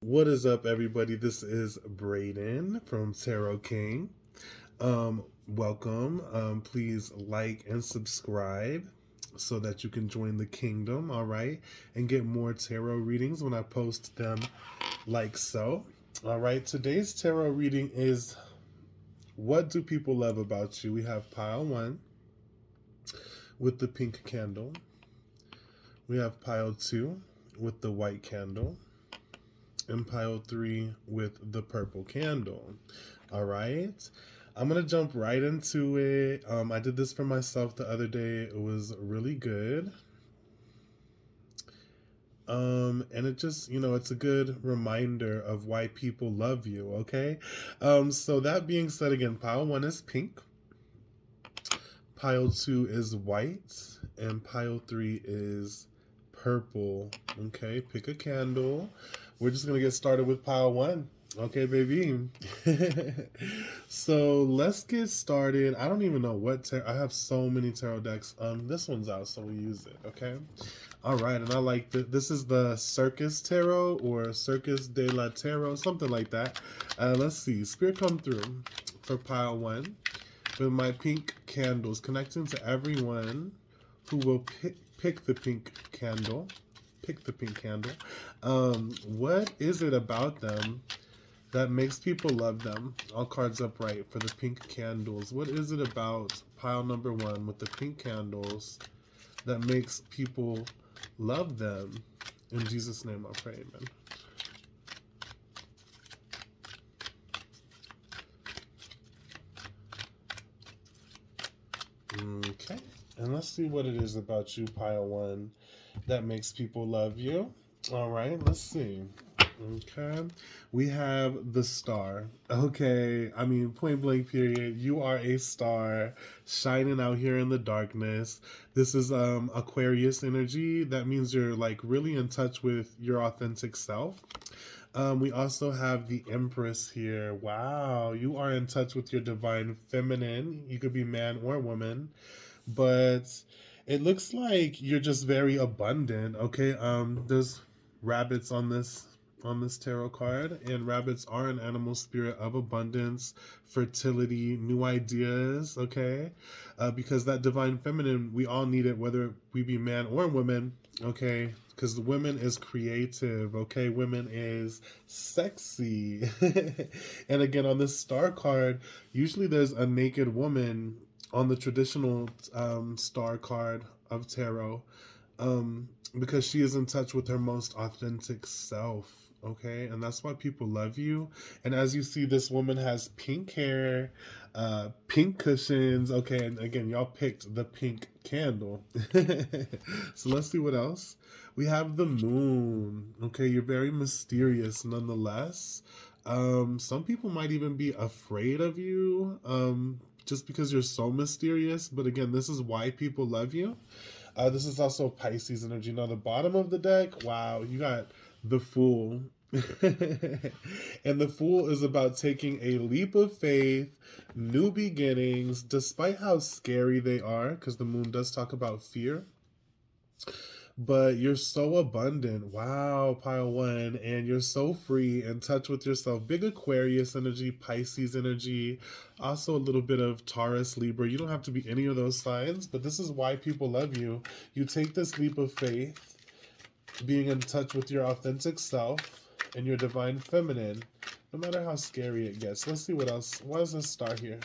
What is up, everybody? This is Brayden from Tarot King. Welcome. Please like and subscribe so that you can join the kingdom, all right, and get more tarot readings when I post them, like so. All right, today's tarot reading is What Do People Love About You? We have pile one with the pink candle, we have pile two with the white candle, and pile three with the purple candle. All right. I'm going to jump right into it. I did this for myself the other day. It was really good. And it just, it's a good reminder of why people love you, okay? So that being said, again, pile one is pink, pile two is white, and pile three is purple. Okay, pick a candle. We're just gonna get started with pile one. Okay, baby. So let's get started. I don't even know what tarot. I have so many tarot decks. This one's out, so we use it. Okay. All right, and I like this is the Circus Tarot or Circus de la Tarot, something like that. Let's see. Spirit come through for pile one with my pink candles, connecting to everyone who will pick the pink candle. Pick the pink candle. What is it about them that makes people love them? All cards upright for the pink candles. What is it about pile number one with the pink candles that makes people love them? In Jesus' name I pray, amen. Okay, and let's see what it is about you, pile one, that makes people love you. All right, let's see. Okay, we have the star. Okay, I mean, point blank period. You are a star shining out here in the darkness. This is Aquarius energy. That means you're like really in touch with your authentic self. We also have the Empress here. Wow, you are in touch with your divine feminine. You could be man or woman, but it looks like you're just very abundant. Okay, there's rabbits on this tarot card, and rabbits are an animal spirit of abundance, fertility, new ideas. Okay, because that divine feminine, we all need it, whether we be man or woman. Okay, because the women is creative. Okay, women is sexy. And again, on this star card, usually there's a naked woman on the traditional star card of tarot, because she is in touch with her most authentic self. Okay, and that's why people love you. And as you see, this woman has pink hair, pink cushions. Okay, and again, y'all picked the pink candle. So let's see what else. We have the moon. Okay, you're very mysterious nonetheless. Some people might even be afraid of you, just because you're so mysterious. But again, this is why people love you. This is also Pisces energy. Now, the bottom of the deck, wow, you got the Fool. And the Fool is about taking a leap of faith, new beginnings, despite how scary they are, because the moon does talk about fear. But you're so abundant. Wow, pile one. And you're so free, in touch with yourself. Big Aquarius energy, Pisces energy, also a little bit of Taurus, Libra. You don't have to be any of those signs, but this is why people love you. You take this leap of faith, being in touch with your authentic self and your divine feminine, no matter how scary it gets. Let's see what else. Why is this star here?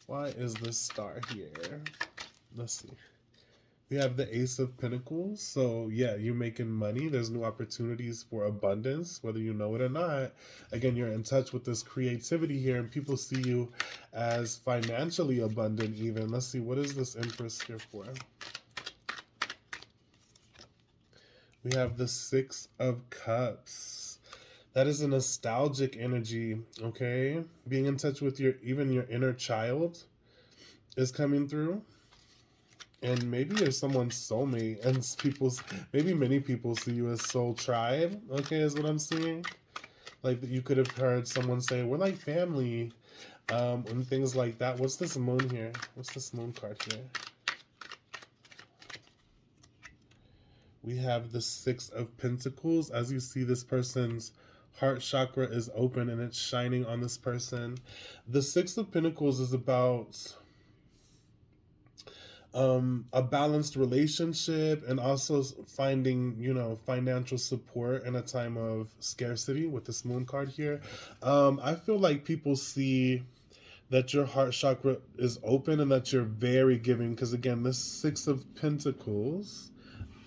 Why is this star here? Let's see. We have the Ace of Pentacles. So yeah, you're making money. There's new opportunities for abundance, whether you know it or not. Again, you're in touch with this creativity here, and people see you as financially abundant even. Let's see, what is this Empress here for? We have the Six of Cups. That is a nostalgic energy, okay? Being in touch with even your inner child is coming through. And maybe you're someone's soulmate, and maybe many people see you as soul tribe, okay, is what I'm seeing. Like, you could have heard someone say, we're like family, and things like that. What's this moon here? What's this moon card here? We have the Six of Pentacles. As you see, this person's heart chakra is open and it's shining on this person. The Six of Pentacles is about a balanced relationship and also finding, financial support in a time of scarcity with this moon card here. I feel like people see that your heart chakra is open and that you're very giving, because again, this Six of Pentacles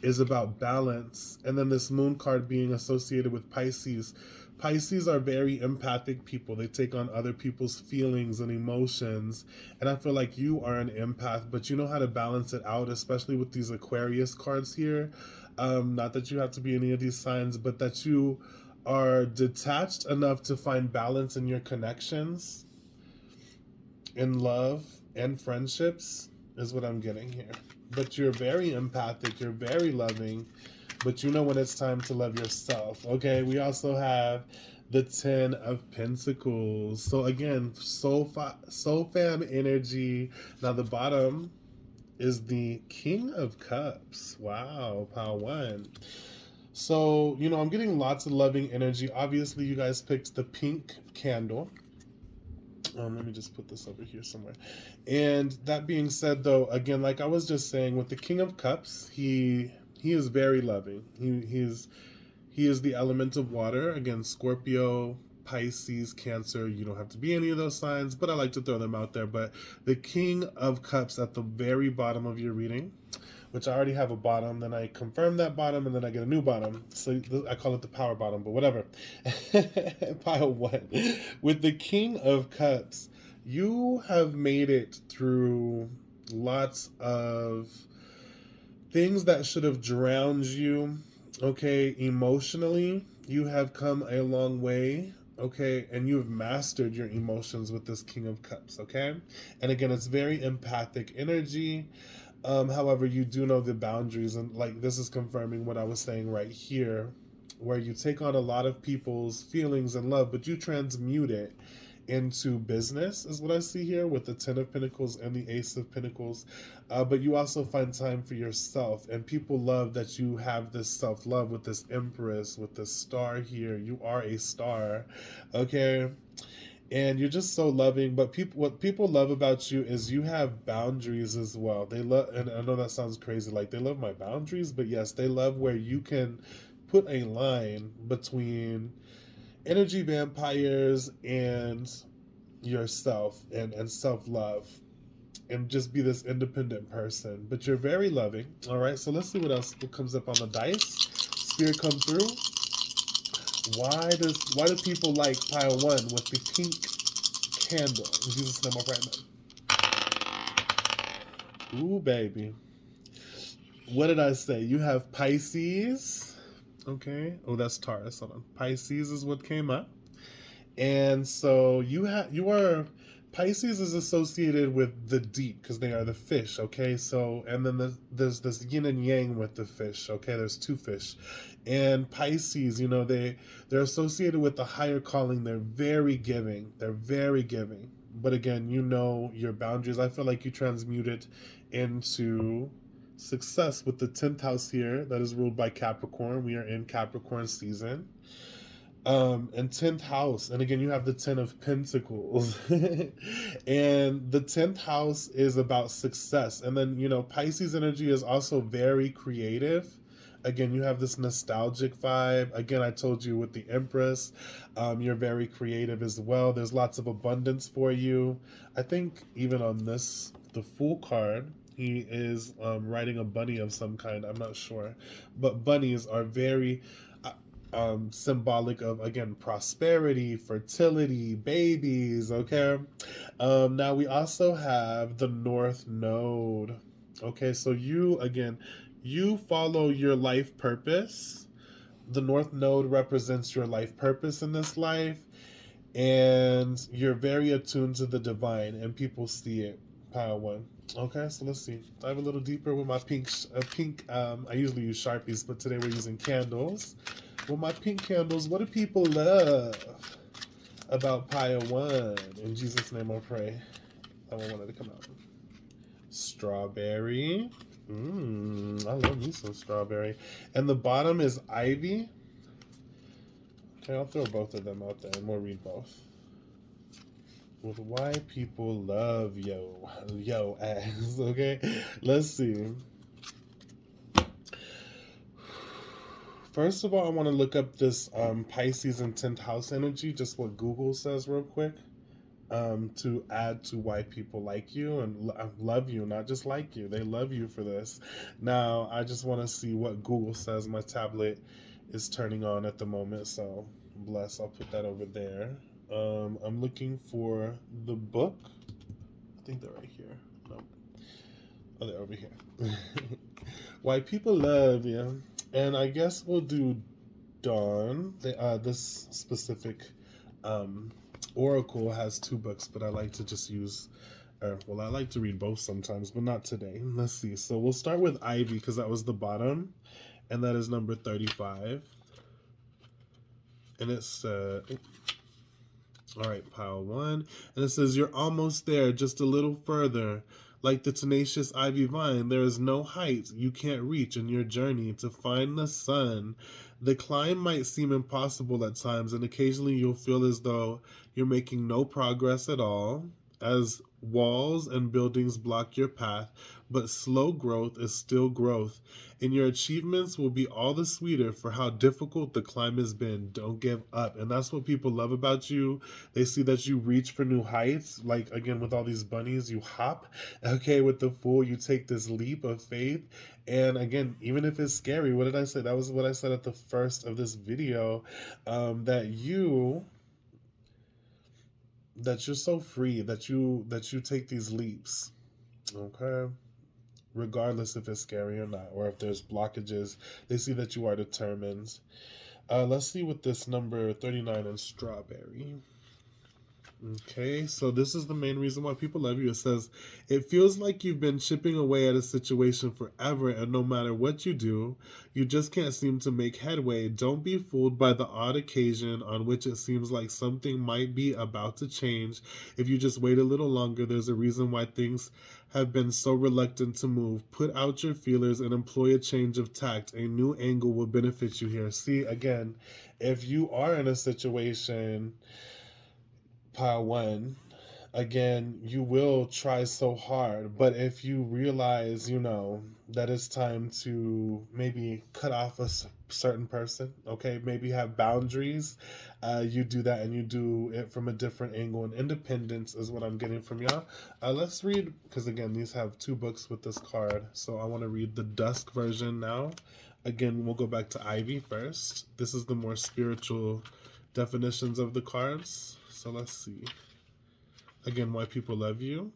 is about balance. And then this moon card being associated with Pisces. Pisces are very empathic people. They take on other people's feelings and emotions. And I feel like you are an empath, but you know how to balance it out, especially with these Aquarius cards here. Not that you have to be any of these signs, but that you are detached enough to find balance in your connections, in love and friendships, is what I'm getting here. But you're very empathic, you're very loving, but you know when it's time to love yourself. Okay, we also have the Ten of Pentacles. So again, soul fam energy. Now the bottom is the King of Cups. Wow, pile one. So, I'm getting lots of loving energy. Obviously, you guys picked the pink candle. Let me just put this over here somewhere. And that being said, though, again, like I was just saying, with the King of Cups, he is very loving. He is the element of water. Again, Scorpio, Pisces, Cancer. You don't have to be any of those signs, but I like to throw them out there. But the King of Cups at the very bottom of your reading, which I already have a bottom, then I confirm that bottom, and then I get a new bottom. So I call it the power bottom, but whatever. Pile one. With the King of Cups, you have made it through lots of things that should have drowned you, okay, emotionally. You have come a long way, okay, and you have mastered your emotions with this King of Cups, okay? And again, it's very empathic energy. However, you do know the boundaries, and like this is confirming what I was saying right here, where you take on a lot of people's feelings and love, but you transmute it into business, is what I see here with the Ten of Pentacles and the Ace of Pentacles. But you also find time for yourself, and people love that you have this self-love with this Empress, with this star here. You are a star, okay? And you're just so loving. But what people love about you is you have boundaries as well. They love, and I know that sounds crazy, like they love my boundaries, but yes, they love where you can put a line between energy vampires and yourself, and self-love, and just be this independent person. But you're very loving. All right, so let's see what comes up on the dice. Spirit, come through. Why do people like pile one with the pink candle? In Jesus' name, right now. Ooh, baby. What did I say? You have Pisces. Okay. Oh, that's Taurus. Hold on. Pisces is what came up. And so you are Pisces is associated with the deep because they are the fish, okay? So, and then there's this yin and yang with the fish, okay? There's two fish. And Pisces, they're associated with the higher calling. They're very giving. They're very giving. But again, your boundaries. I feel like you transmute it into success with the 10th house here that is ruled by Capricorn. We are in Capricorn season. And 10th house, and again, you have the 10 of Pentacles. And the 10th house is about success. And then, Pisces energy is also very creative. Again, you have this nostalgic vibe. Again, I told you with the Empress, you're very creative as well. There's lots of abundance for you. I think even on the Fool card, he is riding a bunny of some kind. I'm not sure. But bunnies are very symbolic of, again, prosperity, fertility, babies, okay? Now we also have the North Node. Okay, so you follow your life purpose. The North Node represents your life purpose in this life, and you're very attuned to the divine, and people see it. Pile one. Okay, so let's see. Dive a little deeper with my pink. I usually use Sharpies, but today we're using candles. With my pink candles, what do people love about pile one? In Jesus' name I pray. I don't want it to come out. Strawberry. I love me some strawberry. And the bottom is ivy. Okay, I'll throw both of them out there and we'll read both. With why people love yo ass. Okay, let's see. First of all, I want to look up this Pisces and 10th house energy, just what Google says real quick, to add to why people like you and love you, not just like you. They love you for this. Now, I just want to see what Google says. My tablet is turning on at the moment, so bless. I'll put that over there. I'm looking for the book. I think they're right here. No. Oh, they're over here. Why people love you. And I guess we'll do Dawn. This specific oracle has 2 books, but I like to just use, I like to read both sometimes, but not today. Let's see. So we'll start with Ivy because that was the bottom, and that is number 35. And it's all right, pile 1, and it says you're almost there, just a little further. Like the tenacious ivy vine, there is no height you can't reach in your journey to find the sun. The climb might seem impossible at times, and occasionally you'll feel as though you're making no progress at all, as walls and buildings block your path, but slow growth is still growth, and your achievements will be all the sweeter for how difficult the climb has been. Don't give up. And that's what people love about you. They see that you reach for new heights. Like, again, with all these bunnies, you hop. Okay, with the Fool, you take this leap of faith. And again, even if it's scary, what did I say? That was what I said at the first of this video, that you're so free that you take these leaps. Okay, regardless if it's scary or not, or if there's blockages, they see that you are determined. Let's see what this number 39 in strawberry. Okay, so this is the main reason why people love you. It says, it feels like you've been chipping away at a situation forever, and no matter what you do, you just can't seem to make headway. Don't be fooled by the odd occasion on which it seems like something might be about to change. If you just wait a little longer, there's a reason why things have been so reluctant to move. Put out your feelers and employ a change of tact. A new angle will benefit you here. See, again, if you are in a situation, pile 1, again, you will try so hard, but if you realize, that it's time to maybe cut off a certain person, okay, maybe have boundaries, you do that, and you do it from a different angle. And independence is what I'm getting from y'all. Let's read, because again, these have 2 books with this card, so I want to read the dusk version now. Again, we'll go back to Ivy first. This is the more spiritual definitions of the cards. So let's see. Again, why people love you.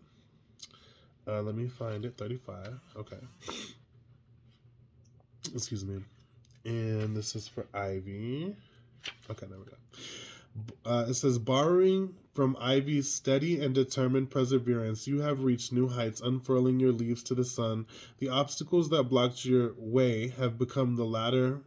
Let me find it. 35. Okay. Excuse me. And this is for Ivy. Okay, there we go. It says, borrowing from Ivy's steady and determined perseverance, you have reached new heights, unfurling your leaves to the sun. The obstacles that blocked your way have become the ladder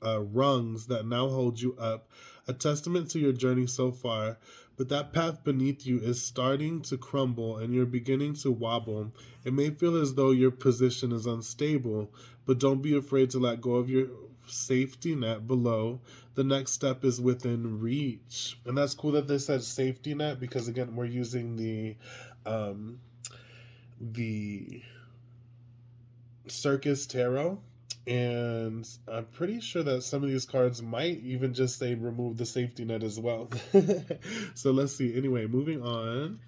rungs that now hold you up, a testament to your journey so far. But that path beneath you is starting to crumble and you're beginning to wobble. It may feel as though your position is unstable, but don't be afraid to let go of your safety net below. The next step is within reach. And that's cool that they said safety net, because again, we're using the Circus Tarot. And I'm pretty sure that some of these cards might even just say remove the safety net as well. So let's see. Anyway, moving on.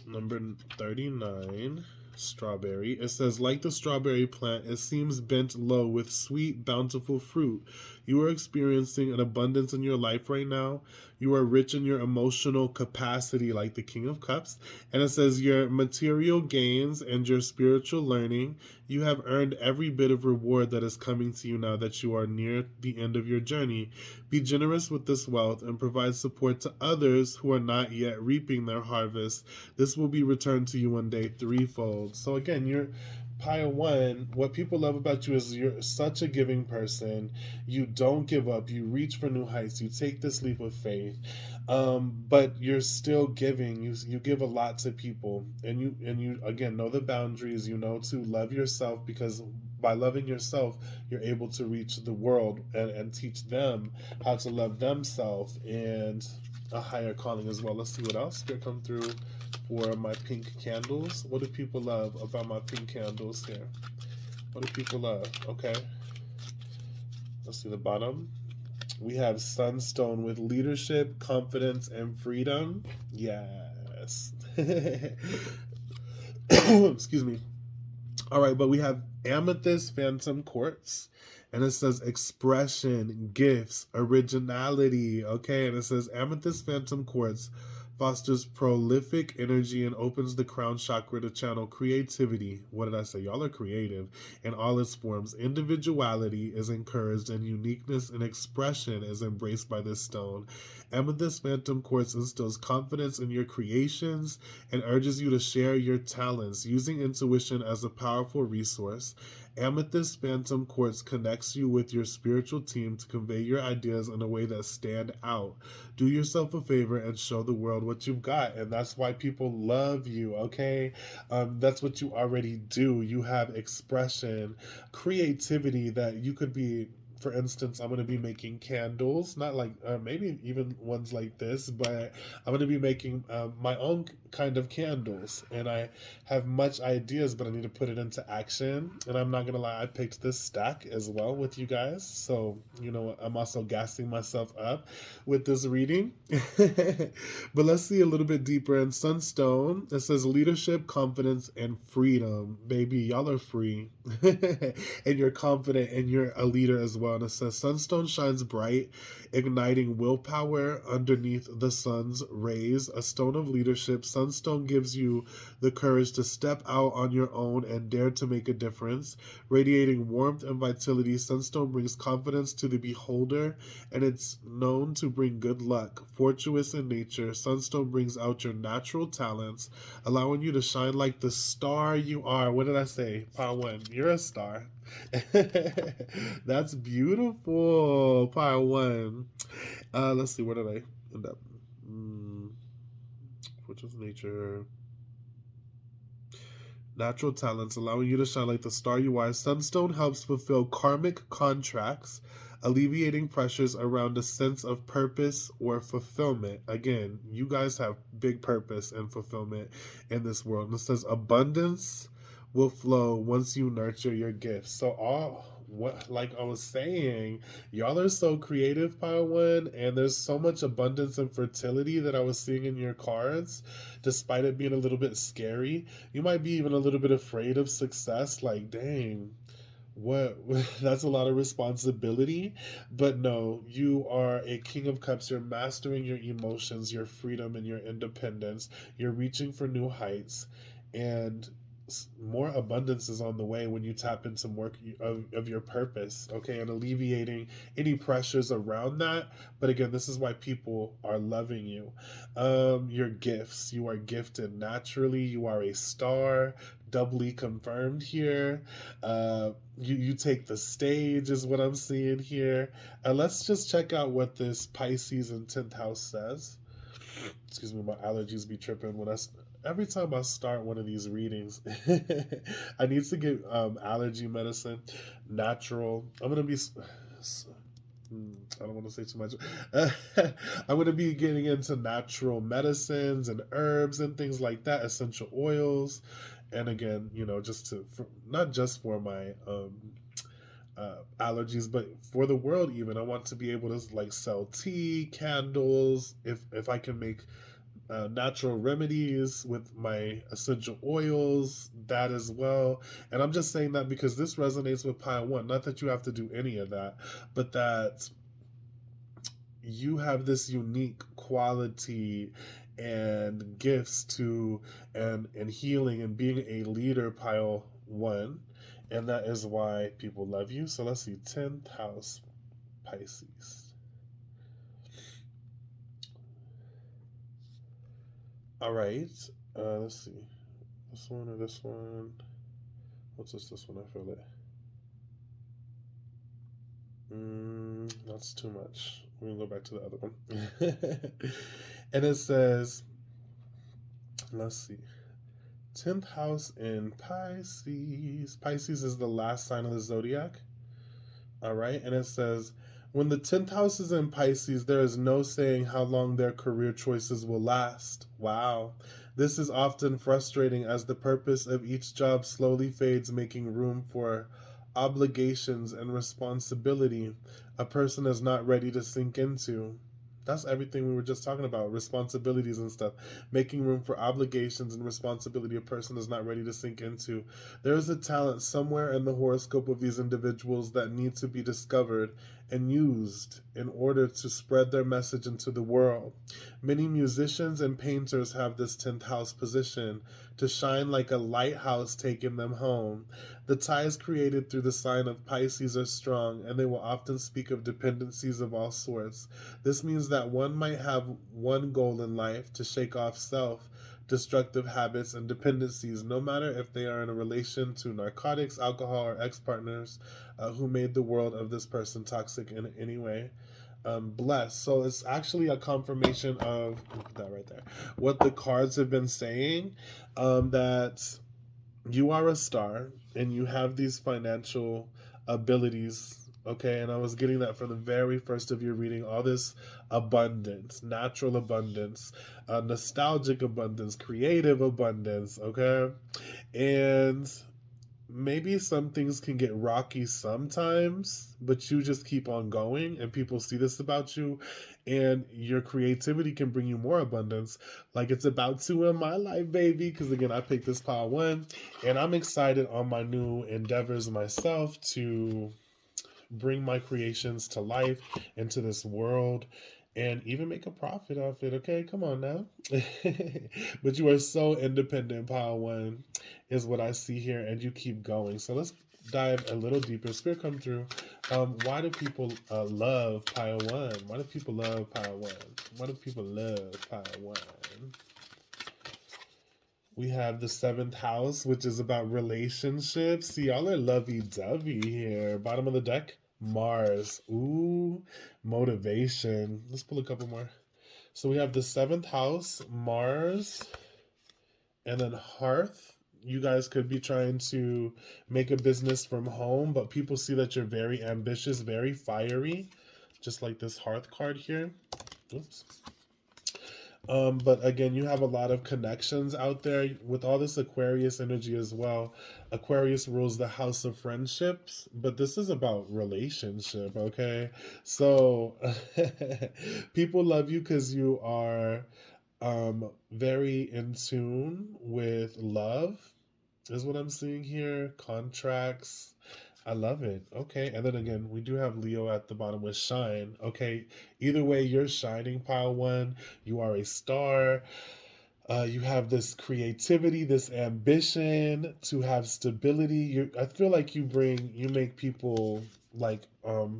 Number 39, strawberry. It says, like the strawberry plant, it seems bent low with sweet, bountiful fruit. You are experiencing an abundance in your life right now. You are rich in your emotional capacity, like the King of Cups. And it says your material gains and your spiritual learning, you have earned every bit of reward that is coming to you now that you are near the end of your journey. Be generous with this wealth and provide support to others who are not yet reaping their harvest. This will be returned to you one day threefold. So again, you're Pile 1, what people love about you is you're such a giving person. You don't give up. You reach for new heights. You take this leap of faith. But you're still giving. You give a lot to people, and you again know the boundaries. You know to love yourself, because by loving yourself, you're able to reach the world and teach them how to love themselves and a higher calling as well. Let's see what else could come through for my pink candles. What do people love about my pink candles here? What do people love? Okay. Let's see the bottom. We have Sunstone with leadership, confidence, and freedom. Yes. Excuse me. All right, but we have Amethyst Phantom Quartz, and it says expression, gifts, originality. Okay, and it says Amethyst Phantom Quartz fosters prolific energy and opens the crown chakra to channel creativity. What did I say? Y'all are creative in all its forms. Individuality is encouraged, and uniqueness and expression is embraced by this stone. Amethyst Phantom Quartz instills confidence in your creations and urges you to share your talents, using intuition as a powerful resource. Amethyst Phantom Quartz connects you with your spiritual team to convey your ideas in a way that stand out. Do yourself a favor and show the world what you've got, and that's why people love you. Okay, that's what you already do. You have expression, creativity that you could be. For instance, I'm going to be making candles, not like maybe even ones like this, but I'm going to be making my own kind of candles. And I have much ideas, but I need to put it into action. And I'm not going to lie, I picked this stack as well with you guys. So, you know, I'm also gassing myself up with this reading. But let's see a little bit deeper in Sunstone. It says leadership, confidence, and freedom. Baby, y'all are free. And you're confident, and you're a leader as well. And it says Sunstone shines bright, igniting willpower underneath the sun's rays. A stone of leadership, Sunstone gives you the courage to step out on your own and dare to make a difference. Radiating warmth and vitality, Sunstone brings confidence to the beholder, and it's known to bring good luck. Fortuitous in nature, Sunstone brings out your natural talents, allowing you to shine like the star you are. What did I say? Pile 1, you're a star. That's beautiful. Pile 1. Let's see, where did I end up? Fortuitous nature. Natural talents, allowing you to shine like the star you are. Sunstone helps fulfill karmic contracts, alleviating pressures around a sense of purpose or fulfillment. Again, you guys have big purpose and fulfillment in this world. And it says abundance will flow once you nurture your gifts. So what, like I was saying, y'all are so creative, Pile 1, and there's so much abundance and fertility that I was seeing in your cards, despite it being a little bit scary. You might be even a little bit afraid of success, like, dang, what that's a lot of responsibility. But no, you are a King of Cups. You're mastering your emotions, your freedom, and your independence. You're reaching for new heights, and more abundance is on the way when you tap into more of your purpose, okay, and alleviating any pressures around that. But again, this is why people are loving you. Your gifts, you are gifted naturally. You are a star, doubly confirmed here. You take the stage is what I'm seeing here. And let's just check out what this Pisces in 10th house says. Excuse me, my allergies be tripping when every time I start one of these readings. I need to get allergy medicine, natural. I'm gonna be. I don't want to say too much. I'm going to be getting into natural medicines and herbs and things like that, essential oils, and again, you know, not just for my allergies, but for the world. Even I want to be able to like sell tea, candles, if I can make natural remedies with my essential oils, that as well. And I'm just saying that because this resonates with Pile 1. Not that you have to do any of that, but that you have this unique quality and gifts to and healing and being a leader, Pile 1. And that is why people love you. So let's see, 10th house, Pisces. All right. Let's see. This one or this one. What's this one? I feel it. That's too much. We're gonna go back to the other one. And it says, let's see, 10th house in Pisces. Pisces is the last sign of the zodiac. All right. And it says, when the 10th house is in Pisces, there is no saying how long their career choices will last. Wow. This is often frustrating as the purpose of each job slowly fades, making room for obligations and responsibility a person is not ready to sink into. That's everything we were just talking about, responsibilities and stuff. Making room for obligations and responsibility a person is not ready to sink into. There is a talent somewhere in the horoscope of these individuals that needs to be discovered and used in order to spread their message into the world. Many musicians and painters have this 10th house position to shine like a lighthouse taking them home. The ties created through the sign of Pisces are strong, and they will often speak of dependencies of all sorts. This means that one might have one goal in life: to shake off self destructive habits and dependencies, no matter if they are in a relation to narcotics, alcohol, or ex-partners who made the world of this person toxic in any way. Blessed. So it's actually a confirmation of that right there. What the cards have been saying, that you are a star and you have these financial abilities. Okay, and I was getting that from the very first of your reading. All this abundance, natural abundance, nostalgic abundance, creative abundance. Okay, and maybe some things can get rocky sometimes, but you just keep on going, and people see this about you, and your creativity can bring you more abundance, like it's about to in my life, baby. Because again, I picked this pile one, and I'm excited on my new endeavors myself to bring my creations to life into this world and even make a profit off it. Okay, come on now. But you are so independent, pile one, is what I see here, and you keep going. So let's dive a little deeper. Spirit, come through. Why do people love pile one? Why do people love pile one? Why do people love pile one? We have the 7th house, which is about relationships. See, y'all are lovey-dovey here. Bottom of the deck, Mars. Ooh, motivation. Let's pull a couple more. So we have the 7th house, Mars, and then Hearth. You guys could be trying to make a business from home, but people see that you're very ambitious, very fiery, just like this Hearth card here. Oops. But again, you have a lot of connections out there with all this Aquarius energy as well. Aquarius rules the house of friendships, but this is about relationship, okay? So people love you because you are very in tune with love, is what I'm seeing here. Contracts. I love it. Okay. And then again, we do have Leo at the bottom with shine. Okay. Either way, you're shining, pile one. You are a star. You have this creativity, this ambition to have stability. I feel like you make people like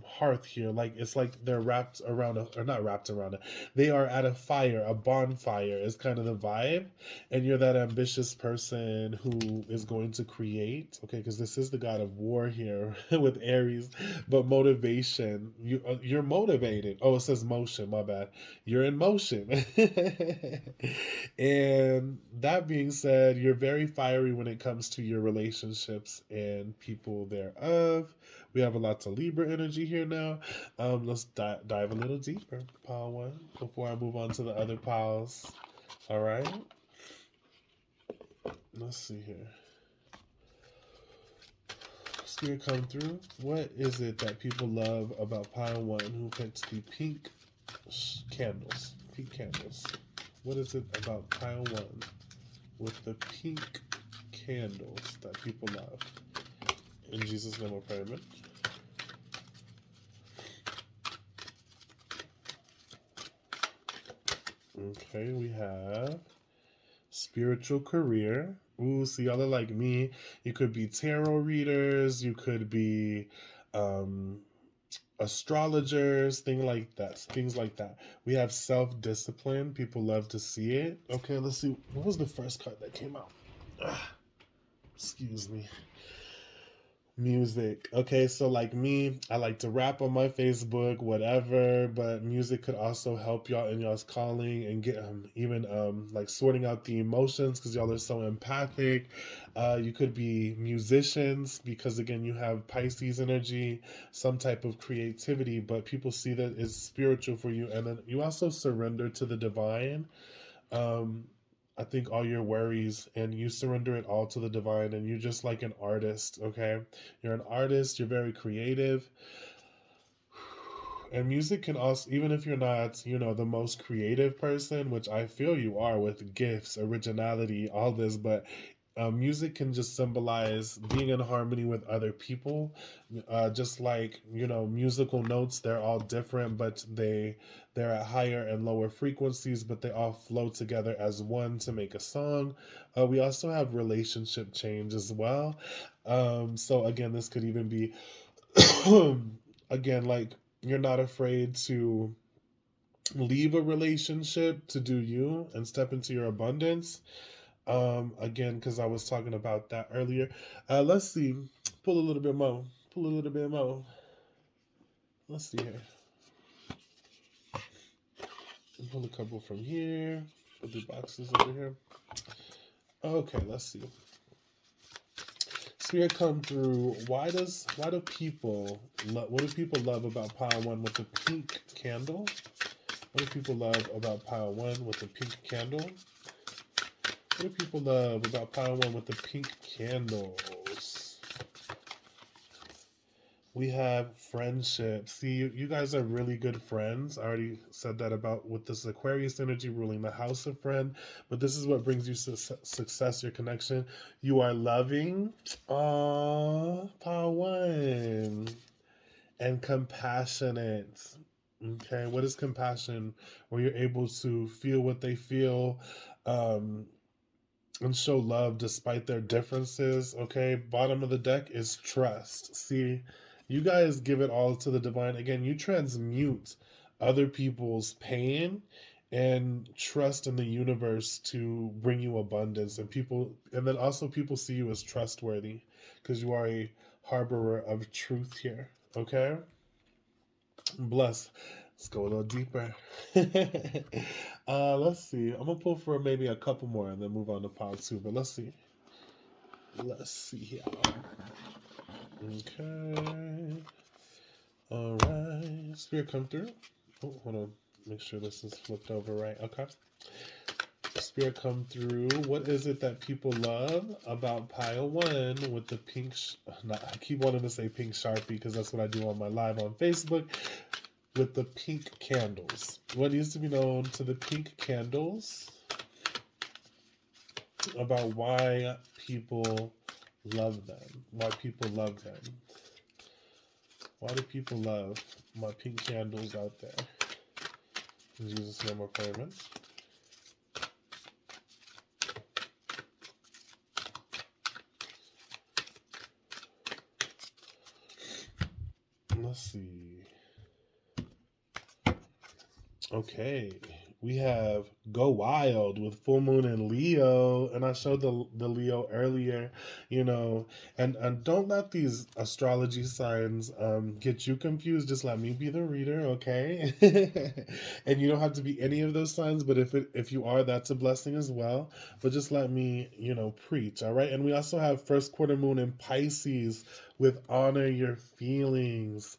hearth here, like it's like they're wrapped around or not wrapped around it. They are at a fire, a bonfire is kind of the vibe, and you're that ambitious person who is going to create. Okay, because this is the god of war here with Aries, but motivation. You're motivated. Oh, it says motion. My bad. You're in motion. And that being said, you're very fiery when it comes to your relationships and people thereof. We have a lot of Libra energy here now. Let's dive a little deeper, pile one, before I move on to the other piles. All right. Let's see here. Spirit come through. What is it that people love about pile one who picked the pink candles? Pink candles. What is it about pile one with the pink candles that people love? In Jesus' name I pray, amen. Okay, we have spiritual career. Ooh, see, y'all are like me. You could be tarot readers. You could be astrologers, things like that. We have self-discipline. People love to see it. Okay, let's see. What was the first card that came out? Excuse me. Music. Okay, so like me, I like to rap on my Facebook, whatever, but music could also help y'all in y'all's calling and get even like sorting out the emotions because y'all are so empathic. You could be musicians because again, you have Pisces energy, some type of creativity, but people see that it's spiritual for you, and then you also surrender to the divine. um I think all your worries and you surrender it all to the divine, and you're just like an artist, okay? You're an artist, you're very creative. And music can also, even if you're not, the most creative person, which I feel you are with gifts, originality, all this, but music can just symbolize being in harmony with other people. Just like musical notes, they're all different, but they're at higher and lower frequencies, but they all flow together as one to make a song. We also have relationship change as well. So again, this could even be again, like you're not afraid to leave a relationship to do you and step into your abundance. Again, because I was talking about that earlier. Let's see. Pull a little bit more. Pull a little bit more. Let's see here. Pull a couple from here. Put the boxes over here. Okay, let's see. Spirit come through. What do people love about pile one with the pink candle? What do people love about pile one with the pink candle? What do people love about pile one with the pink candles? We have friendship. See, you guys are really good friends. I already said that about with this Aquarius energy ruling the house of friend. But this is what brings you success, your connection. You are loving. Aww, pile one. And compassionate. Okay, what is compassion? Where you're able to feel what they feel, um, and show love despite their differences. Okay, bottom of the deck is trust. See, you guys give it all to the divine. Again, you transmute other people's pain and trust in the universe to bring you abundance, and then also people see you as trustworthy because you are a harborer of truth here. Okay, bless. Let's go a little deeper. Let's see. I'm gonna pull for maybe a couple more and then move on to pile two. But let's see. Let's see here. Okay. All right. Spirit come through. Oh, hold on. Make sure this is flipped over right. Okay. Spirit come through. What is it that people love about pile one with the pink? I keep wanting to say pink Sharpie because that's what I do on my live on Facebook. With the pink candles. What needs to be known to the pink candles about why people love them? Why people love them? Why do people love my pink candles out there? In Jesus' name I pray, amen. Let's see. Okay, we have Go Wild with full moon in Leo, and I showed the Leo earlier, and don't let these astrology signs get you confused. Just let me be the reader, okay? And you don't have to be any of those signs, but if you are, that's a blessing as well. But just let me, preach, all right? And we also have first quarter moon in Pisces with honor your feelings.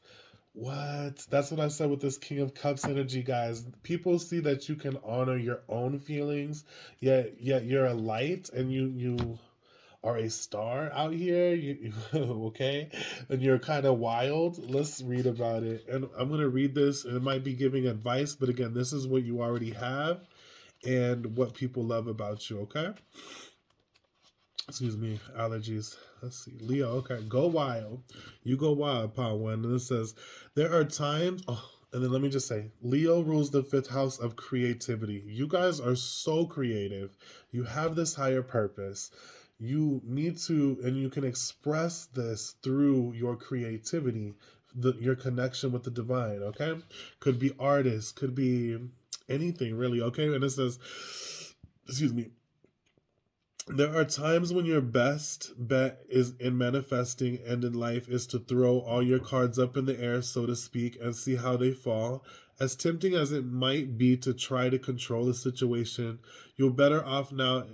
What? That's what I said with this King of Cups energy, guys. People see that you can honor your own feelings, yet you're a light and you are a star out here. Okay, and you're kind of wild. Let's read about it, and I'm gonna read this, and it might be giving advice, but again, this is what you already have, and what people love about you. Okay. Excuse me, allergies. Let's see. Leo, okay. Go wild. You go wild, Power One. And it says, there are times. Oh, and then let me just say, Leo rules the fifth house of creativity. You guys are so creative. You have this higher purpose. You need to, and you can express this through your creativity, your connection with the divine, okay? Could be artists, could be anything really, okay? And it says, excuse me, There are times when your best bet is in manifesting and in life is to throw all your cards up in the air, so to speak, and see how they fall. As tempting as it might be to try to control a situation, you're better off now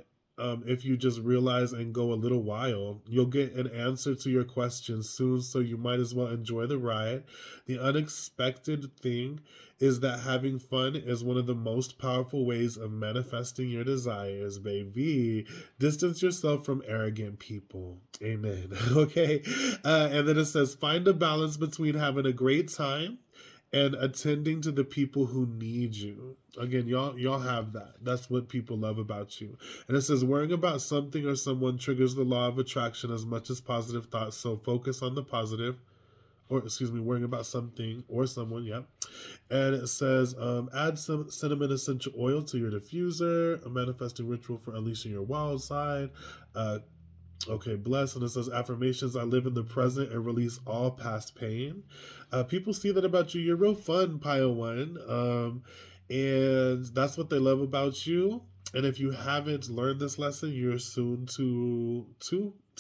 if you just realize and go a little while. You'll get an answer to your questions soon, so you might as well enjoy the ride. The unexpected thing is that having fun is one of the most powerful ways of manifesting your desires, baby. Distance yourself from arrogant people. Amen. Okay. And then it says, find a balance between having a great time and attending to the people who need you. Again, y'all have that. That's what people love about you. And it says worrying about something or someone triggers the law of attraction as much as positive thoughts. So focus on the positive, or excuse me, worrying about something or someone. Yeah. And it says, add some cinnamon essential oil to your diffuser, a manifesting ritual for unleashing your wild side. Uh, okay, bless. And it says, affirmations, I live in the present and release all past pain. People see that about you. You're real fun, Pile One. And that's what they love about you. And if you haven't learned this lesson, you're soon to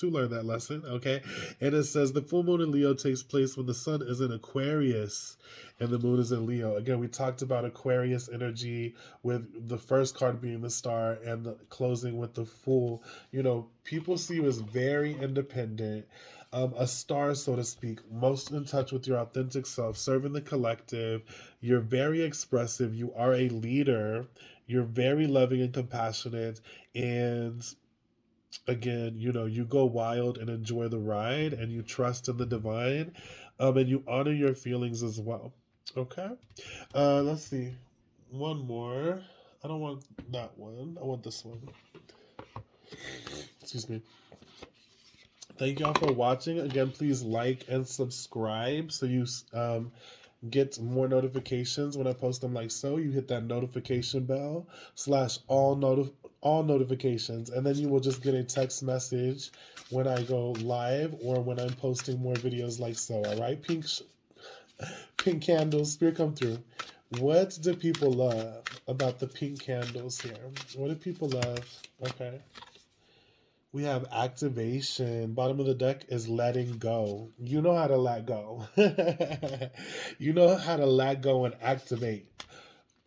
learn that lesson. Okay. And it says the full moon in Leo takes place when the sun is in Aquarius and the moon is in Leo. Again, we talked about Aquarius energy with the first card being the star and the closing with the fool. You know, people see you as very independent, a star, so to speak, most in touch with your authentic self, serving the collective. You're very expressive. You are a leader. You're very loving and compassionate. And again, you know, you go wild and enjoy the ride and you trust in the divine, and you honor your feelings as well. Okay. Let's see. One more. I don't want that one. I want this one. Excuse me. Thank y'all for watching. Again, please like and subscribe so you get more notifications when I post them like so. You hit that notification bell / all notifications, and then you will just get a text message when I go live or when I'm posting more videos like so. All right, pink candles, spirit come through. What do people love about the pink candles here? What do people love? Okay. We have activation. Bottom of the deck is letting go. You know how to let go. You know how to let go and activate.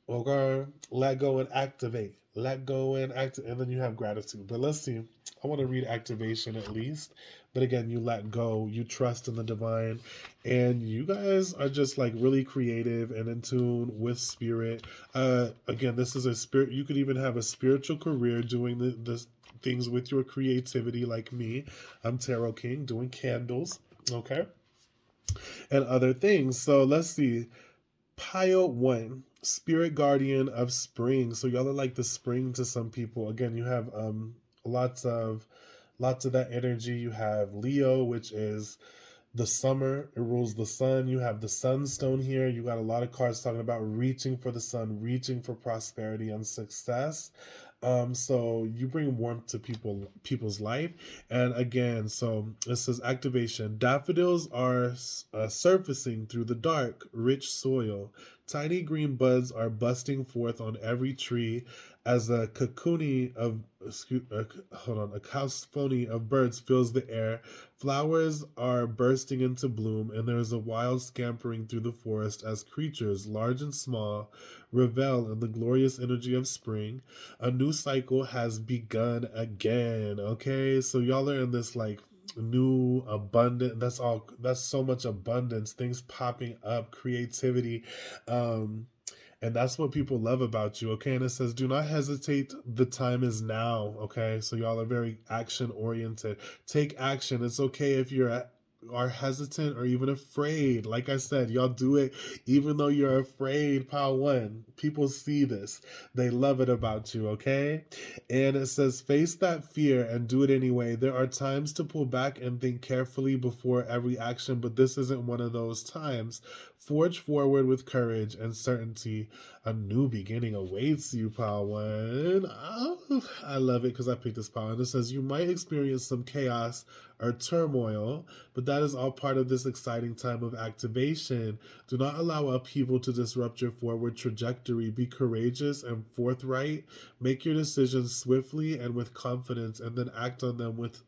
Okay? Let go and activate. Let go and activate. And then you have gratitude. But let's see. I want to read activation at least. But again, you let go. You trust in the divine. And you guys are just like really creative and in tune with spirit. Again, this is a spirit. You could even have a spiritual career doing this things with your creativity like me. I'm Tarot King doing candles, okay? And other things. So let's see. Pile 1, Spirit Guardian of Spring. So y'all are like the spring to some people. Again, you have lots of that energy. You have Leo, which is the summer. It rules the sun. You have the sunstone here. You got a lot of cards talking about reaching for the sun, reaching for prosperity and success. So you bring warmth to people's life. And again, so it says activation. Daffodils are surfacing through the dark, rich soil. Tiny green buds are busting forth on every tree as a cacophony of a cacophony of birds fills the air. Flowers are bursting into bloom, and there is a wild scampering through the forest as creatures, large and small, revel in the glorious energy of spring. A new cycle has begun again. Okay, so y'all are in this like new abundant, that's so much abundance, things popping up, creativity, and that's what people love about you. Okay, and it says do not hesitate, the time is now. Okay, so y'all are very action oriented. Take action. It's okay if you're are hesitant or even afraid. Like I said, y'all do it even though you're afraid. Pile 1, people see this, they love it about you. Okay, and it says face that fear and do it anyway. There are times to pull back and think carefully before every action, but this isn't one of those times. Forge forward with courage and certainty. A new beginning awaits you, Pile 1. Oh, I love it because I picked this pile. And it says you might experience some chaos or turmoil, but that is all part of this exciting time of activation. Do not allow upheaval to disrupt your forward trajectory. Be courageous and forthright. Make your decisions swiftly and with confidence, and then act on them with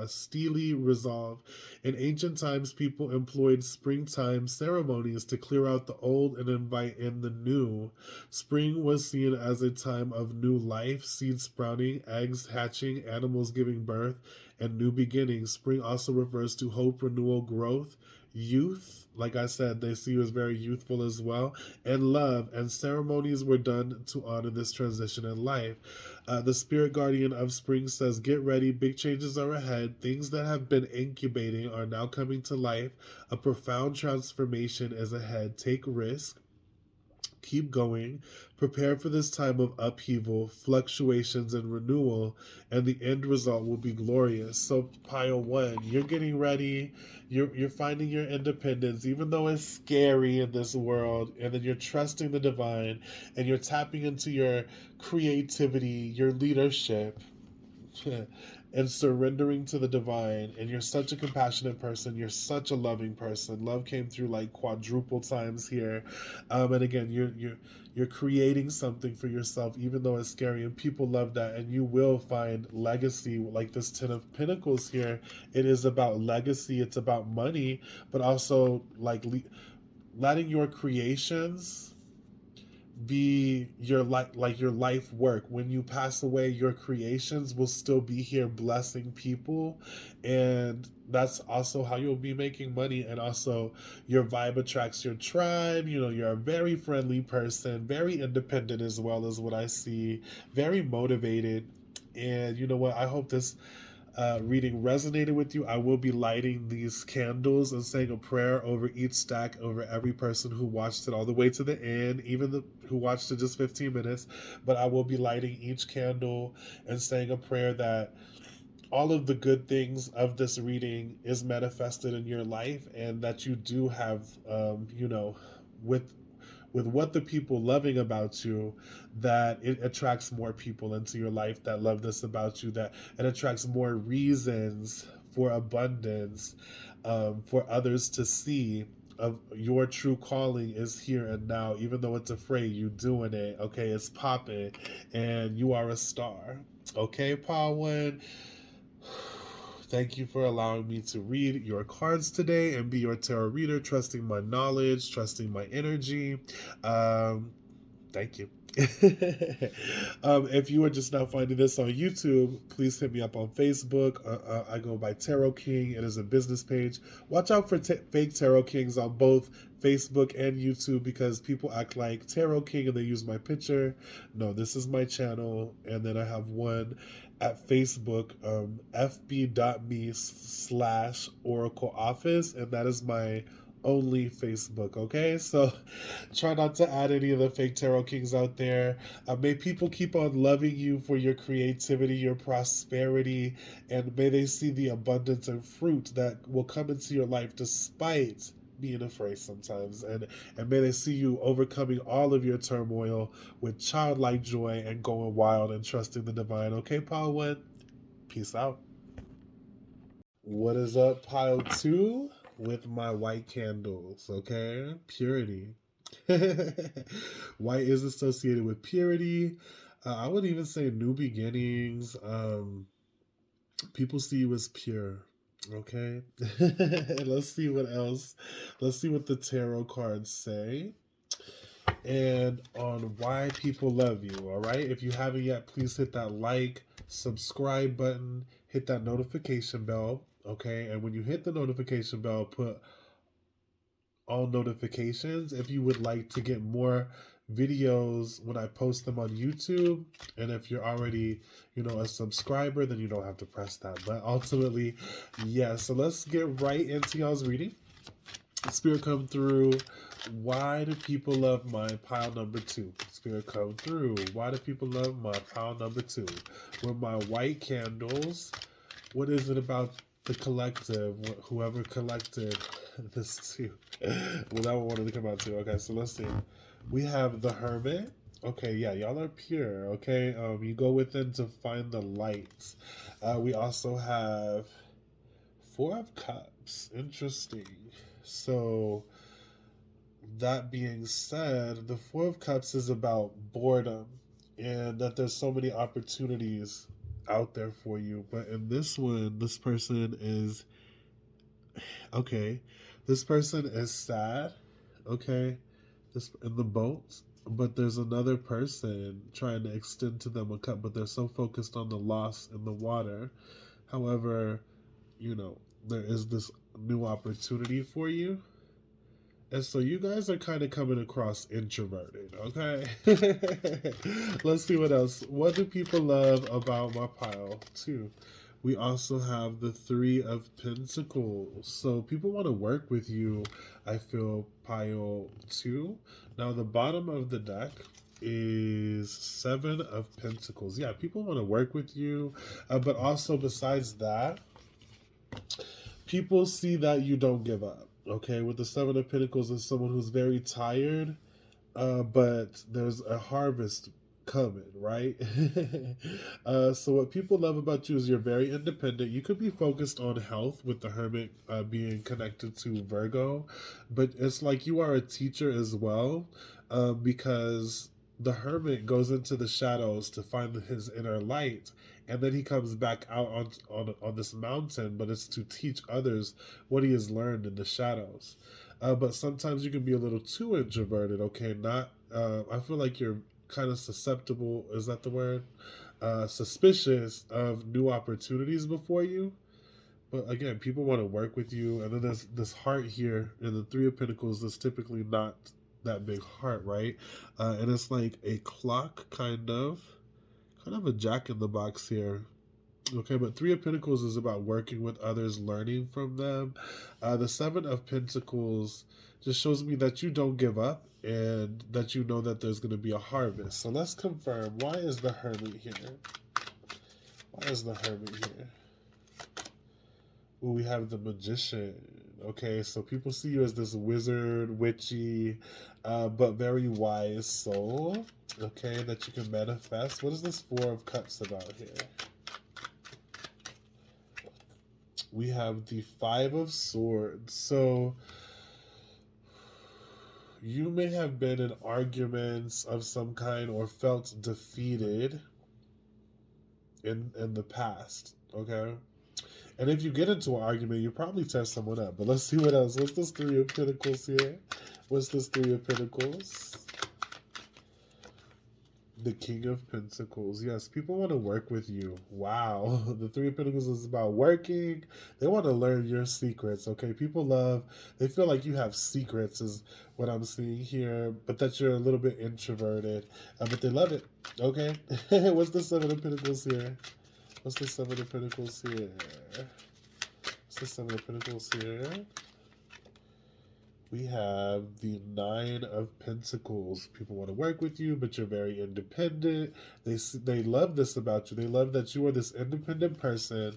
steely resolve. In ancient times, people employed springtime ceremonies to clear out the old and invite in the new. Spring was seen as a time of new life, seeds sprouting, eggs hatching, animals giving birth, and new beginnings. Spring also refers to hope, renewal, growth, youth. Like I said, they see you as very youthful as well, and love. And ceremonies were done to honor this transition in life. The spirit guardian of spring says, get ready, big changes are ahead. Things that have been incubating are now coming to life. A profound transformation is ahead. Take risk. Keep going. Prepare for this time of upheaval, fluctuations, and renewal, and the end result will be glorious. So, pile one, you're getting ready. You're finding your independence, even though it's scary in this world, and then you're trusting the divine, and you're tapping into your creativity, your leadership, and surrendering to the divine. And you're such a compassionate person, you're such a loving person. Love came through like quadruple times here. And again, you're creating something for yourself, even though it's scary, and people love that. And you will find legacy, like this 10 of Pentacles here. It is about legacy, it's about money, but also like letting your creations be your like your life work. When you pass away, your creations will still be here blessing people, and that's also how you'll be making money. And also your vibe attracts your tribe. You know, you're a very friendly person, very independent as well, as what I see, very motivated. And you know what, I hope this reading resonated with you. I will be lighting these candles and saying a prayer over each stack, over every person who watched it all the way to the end, even who watched it just 15 minutes. But I will be lighting each candle and saying a prayer that all of the good things of this reading is manifested in your life, and that you do have, with what the people loving about you, that it attracts more people into your life that love this about you, that it attracts more reasons for abundance, for others to see of your true calling is here and now. Even though it's afraid, you doing it. Okay, it's popping, and you are a star. Okay, Pawan. Thank you for allowing me to read your cards today and be your tarot reader, trusting my knowledge, trusting my energy. Thank you. If you are just now finding this on YouTube, please hit me up on Facebook. I go by Tarot King. It is a business page. Watch out for fake Tarot Kings on both Facebook and YouTube, because people act like Tarot King and they use my picture. No, this is my channel. And then I have one at Facebook, fb.me/Oracle Office, and that is my only Facebook. Okay, so try not to add any of the fake tarot kings out there. May people keep on loving you for your creativity, your prosperity, and may they see the abundance and fruit that will come into your life despite being afraid sometimes, and may they see you overcoming all of your turmoil with childlike joy and going wild and trusting the divine. Okay, pile one, peace out. What is up, pile two? With my white candles, okay? Purity. White is associated with purity. I would even say new beginnings. People see you as pure. Okay. Let's see what else. Let's see what the tarot cards say. And on why people love you. All right. If you haven't yet, please hit that like, subscribe button, hit that notification bell. Okay. And when you hit the notification bell, put all notifications if you would like to get more videos when I post them on YouTube. And if you're already, a subscriber, then you don't have to press that. But ultimately, yeah. So let's get right into y'all's reading. Spirit come through. Why do people love my pile number two? Spirit come through. Why do people love my pile number two? With my white candles, what is it about the collective? Whoever collected this too. Well, that one wanted to come out too. Okay, so let's see. We have the Hermit. Okay, yeah, y'all are pure. Okay, you go within to find the light. We also have Four of Cups. Interesting. So, that being said, the Four of Cups is about boredom and that there's so many opportunities out there for you. But in this one, this person is okay. This person is sad, okay? This in the boat, but there's another person trying to extend to them a cup, but they're so focused on the loss in the water. However, you know, there is this new opportunity for you. And so you guys are kind of coming across introverted, okay? Let's see what else. What do people love about my pile, too? We also have the Three of Pentacles. So people want to work with you, I feel, pile 2. Now, the bottom of the deck is Seven of Pentacles. Yeah, people want to work with you. But also, besides that, people see that you don't give up. Okay, with the Seven of Pentacles is someone who's very tired, but there's a harvest coming, right? So what people love about you is you're very independent. You could be focused on health with the Hermit being connected to Virgo, but it's like you are a teacher as well, because the Hermit goes into the shadows to find his inner light, and then he comes back out on this mountain, but it's to teach others what he has learned in the shadows. But sometimes you can be a little too introverted, okay? Not, I feel like you're kind of susceptible, is that the word? Suspicious of new opportunities before you. But again, people want to work with you. And then there's this heart here in the Three of Pentacles that's typically not that big heart, right? And it's like a clock, kind of a jack in the box here. Okay, but Three of Pentacles is about working with others, learning from them. The Seven of Pentacles just shows me that you don't give up and that you know that there's going to be a harvest. So let's confirm. Why is the Hermit here? Why is the Hermit here? Ooh, we have the Magician. Okay, so people see you as this wizard, witchy, but very wise soul. Okay, that you can manifest. What is this Four of Cups about here? We have the Five of Swords. So you may have been in arguments of some kind or felt defeated in the past, okay? And if you get into an argument, you probably test someone up. But let's see what else. What's this Three of Pentacles here? What's this Three of Pentacles? The King of Pentacles. Yes, people want to work with you. Wow. The Three of Pentacles is about working. They want to learn your secrets, okay? People love, they feel like you have secrets is what I'm seeing here, but that you're a little bit introverted. But they love it, okay? What's the Seven of Pentacles here? What's the Seven of Pentacles here? What's the Seven of Pentacles here? We have the 9 of Pentacles. People want to work with you, but you're very independent. They love this about you. They love that you are this independent person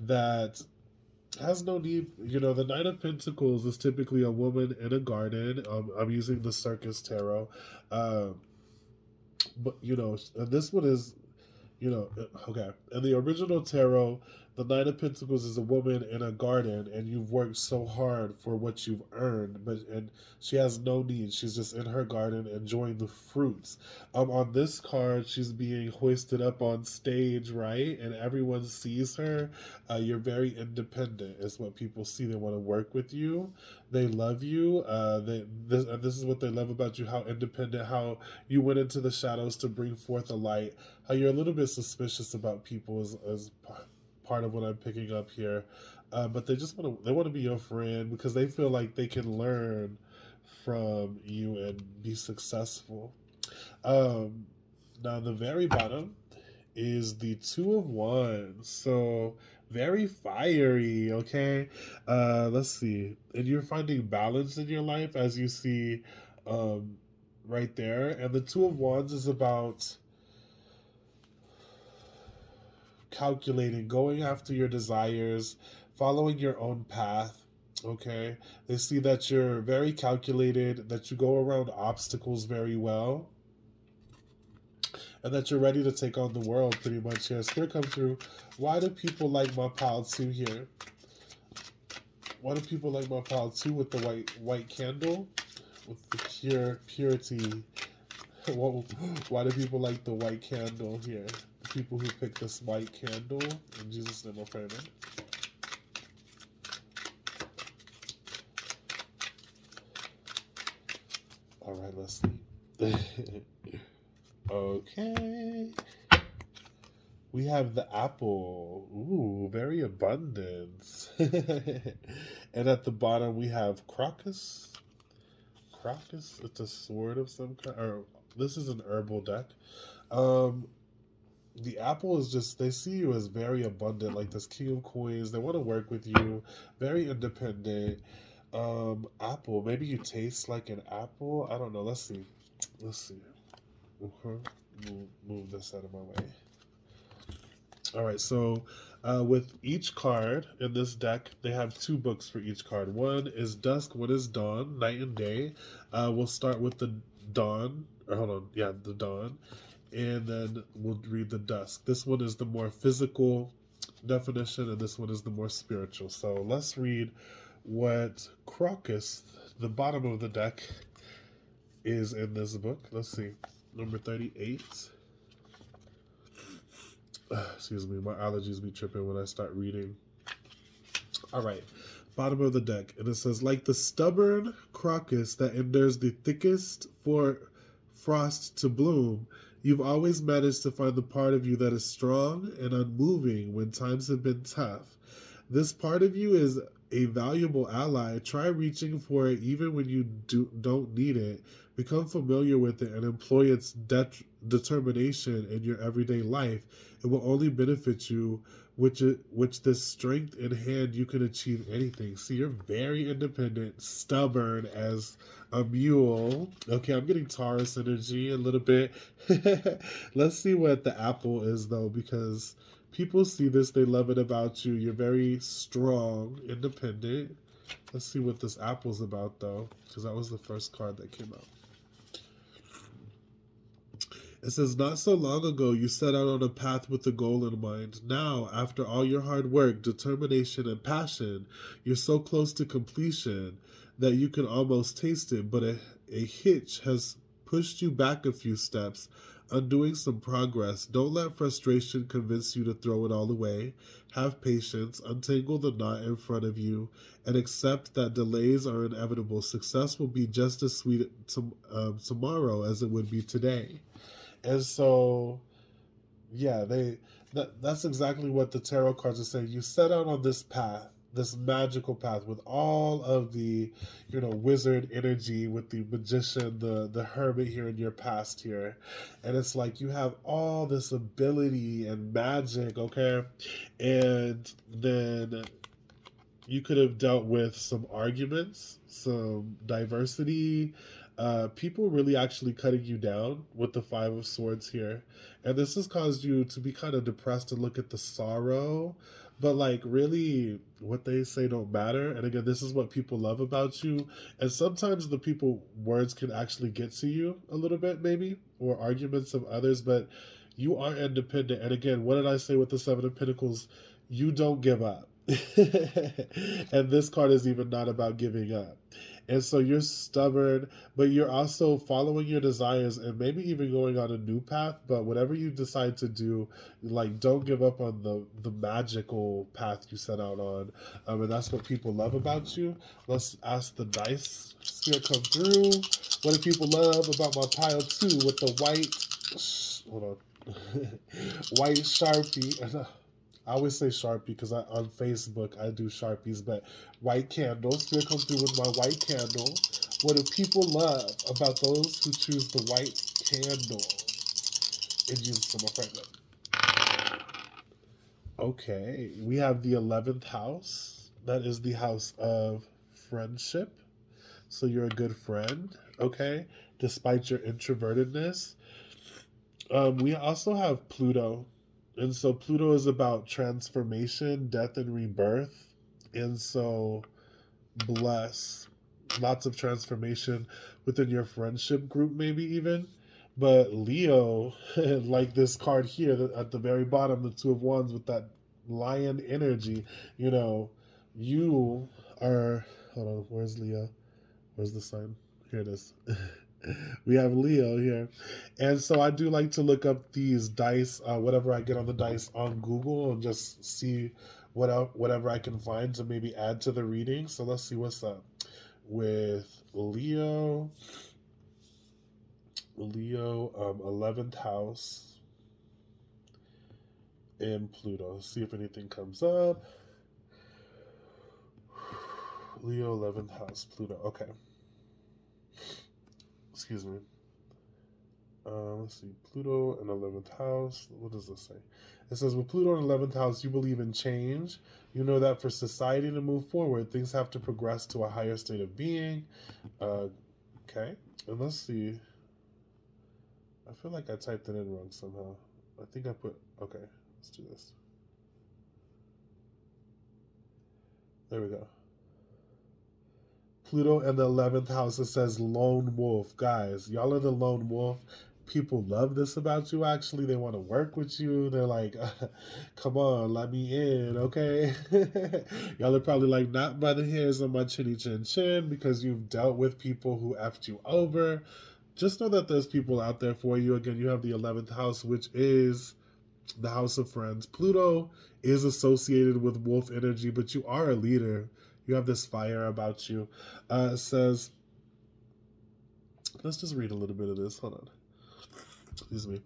that has no need. You know, the 9 of Pentacles is typically a woman in a garden. I'm using the Circus Tarot. But, you know, this one is, you know, okay. In the original tarot, the 9 of Pentacles is a woman in a garden, and you've worked so hard for what you've earned, and she has no need. She's just in her garden enjoying the fruits. On this card, she's being hoisted up on stage, right? And everyone sees her. You're very independent, is what people see. They want to work with you. They love you. This is what they love about you, how independent, how you went into the shadows to bring forth a light, how you're a little bit suspicious about people as part of what I'm picking up here. But they just want to be your friend because they feel like they can learn from you and be successful. Now the very bottom is the Two of Wands. So very fiery, okay? Let's see. And you're finding balance in your life as you see right there. And the Two of Wands is about calculating, going after your desires, following your own path, okay? They see that you're very calculated, that you go around obstacles very well, and that you're ready to take on the world pretty much here. Spirit come through. Why do people like my pile 2 here? Why do people like my pile too with the white candle? With the purity. Why do people like the white candle here? The people who pick this white candle. In Jesus' name I pray, man. All right, let's see. Okay. We have the apple. Ooh, very abundant. And at the bottom we have crocus. Crocus. It's a sword of some kind. Or this is an herbal deck. The apple is just, they see you as very abundant, like this king of coins. They want to work with you. Very independent. Apple. Maybe you taste like an apple. I don't know. Let's see. Let's see. Move this out of my way. All right, so with each card in this deck, they have two books for each card. One is dusk, one is dawn, night and day. We'll start with the dawn, or hold on, yeah, the dawn, and then we'll read the dusk. This one is the more physical definition, and this one is the more spiritual. So let's read what Crocus, the bottom of the deck, is in this book. Let's see, number 38. Excuse me, my allergies be tripping when I start reading. All right, bottom of the deck, and it says, like the stubborn crocus that endures the thickest for frost to bloom, you've always managed to find the part of you that is strong and unmoving when times have been tough. This part of you is a valuable ally. Try reaching for it even when you don't need it. Become familiar with it and employ its determination in your everyday life. It will only benefit you, which this strength in hand you can achieve anything. See, you're very independent, stubborn as a mule. Okay, I'm getting Taurus energy a little bit. Let's see what the apple is, though, because people see this, they love it about you. You're very strong, independent. Let's see what this apple's about, though, because that was the first card that came out. It says, not so long ago, you set out on a path with a goal in mind. Now, after all your hard work, determination, and passion, you're so close to completion that you can almost taste it, but a hitch has pushed you back a few steps, undoing some progress. Don't let frustration convince you to throw it all away. Have patience, untangle the knot in front of you, and accept that delays are inevitable. Success will be just as sweet tomorrow as it would be today. And so, yeah, that's exactly what the tarot cards are saying. You set out on this path, this magical path, with all of the, wizard energy, with the magician, the hermit here in your past here. And it's like you have all this ability and magic, okay? And then you could have dealt with some arguments, some diversity, people really actually cutting you down with the Five of Swords here. And this has caused you to be kind of depressed and look at the sorrow. But like really what they say don't matter. And again, this is what people love about you. And sometimes the people words can actually get to you a little bit maybe, or arguments of others, but you are independent. And again, what did I say with the Seven of Pentacles? You don't give up. And this card is even not about giving up. And so you're stubborn, but you're also following your desires and maybe even going on a new path. But whatever you decide to do, like, don't give up on the magical path you set out on. And that's what people love about you. Let's ask the dice sphere come through. What do people love about my pile two with the white, hold on, white Sharpie? I always say Sharpie because on Facebook I do Sharpies, but white candles. Here come through with my white candle. What do people love about those who choose the white candle? In Jesus' name, I pray. Okay, we have the 11th house. That is the house of friendship. So you're a good friend, okay? Despite your introvertedness. We also have Pluto. And so Pluto is about transformation, death, and rebirth. And so bless. Lots of transformation within your friendship group, maybe even. But Leo, like this card here at the very bottom, the Two of Wands with that lion energy, you Or hold on, where's Leo? Where's the sign? Here it is. We have Leo here. And so I do like to look up these dice, whatever I get on the dice on Google, and just see whatever I can find to maybe add to the reading. So let's see what's up with Leo. Leo, 11th house and Pluto. Let's see if anything comes up. Leo, 11th house, Pluto. Okay. Excuse me. Let's see. Pluto in 11th house. What does this say? It says, with Pluto in 11th house, you believe in change. You know that for society to move forward, things have to progress to a higher state of being. Okay. And let's see. I feel like I typed it in wrong somehow. I think I put... Okay. Let's do this. There we go. Pluto in the 11th house, it says lone wolf. Guys, y'all are the lone wolf. People love this about you, actually. They want to work with you. They're like, come on, let me in, okay? Y'all are probably like, not by the hairs on my chinny chin chin, because you've dealt with people who effed you over. Just know that there's people out there for you. Again, you have the 11th house, which is the house of friends. Pluto is associated with wolf energy, but you are a leader. You have this fire about you. It says, let's just read a little bit of this. Hold on. Excuse me.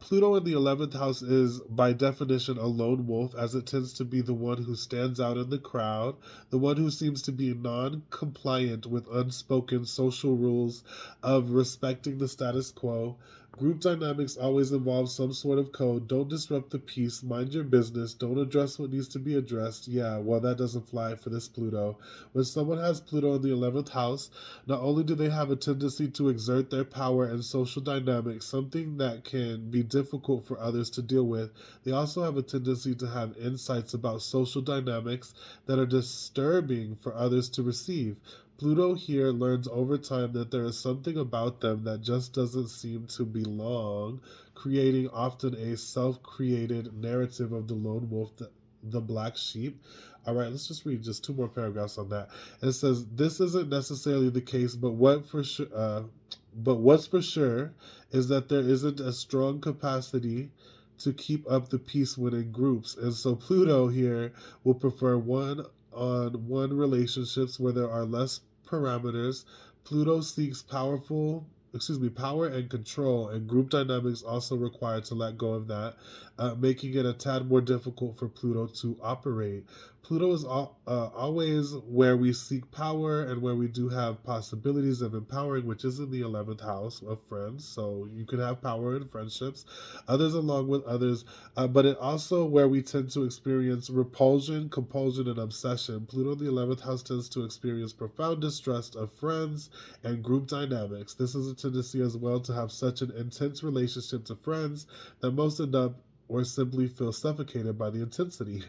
Pluto in the 11th house is, by definition, a lone wolf, as it tends to be the one who stands out in the crowd, the one who seems to be non-compliant with unspoken social rules of respecting the status quo. Group dynamics always involve some sort of code. Don't disrupt the peace. Mind your business. Don't address what needs to be addressed. Yeah, well, that doesn't fly for this Pluto. When someone has Pluto in the 11th house, not only do they have a tendency to exert their power and social dynamics, something that can be difficult for others to deal with, they also have a tendency to have insights about social dynamics that are disturbing for others to receive. Pluto here learns over time that there is something about them that just doesn't seem to belong, creating often a self-created narrative of the lone wolf, the black sheep. All right, let's just read just 2 more paragraphs on that. And it says, this isn't necessarily the case, but what's for sure is that there isn't a strong capacity to keep up the peace when in groups. And so Pluto here will prefer one-on-one relationships where there are less parameters. Pluto seeks power and control, and group dynamics also require to let go of that, making it a tad more difficult for Pluto to operate. Pluto is always where we seek power and where we do have possibilities of empowering, which is in the 11th house of friends. So you can have power in friendships, others along with others, but it also where we tend to experience repulsion, compulsion, and obsession. Pluto in the 11th house tends to experience profound distrust of friends and group dynamics. This is a tendency as well to have such an intense relationship to friends that most end up or simply feel suffocated by the intensity.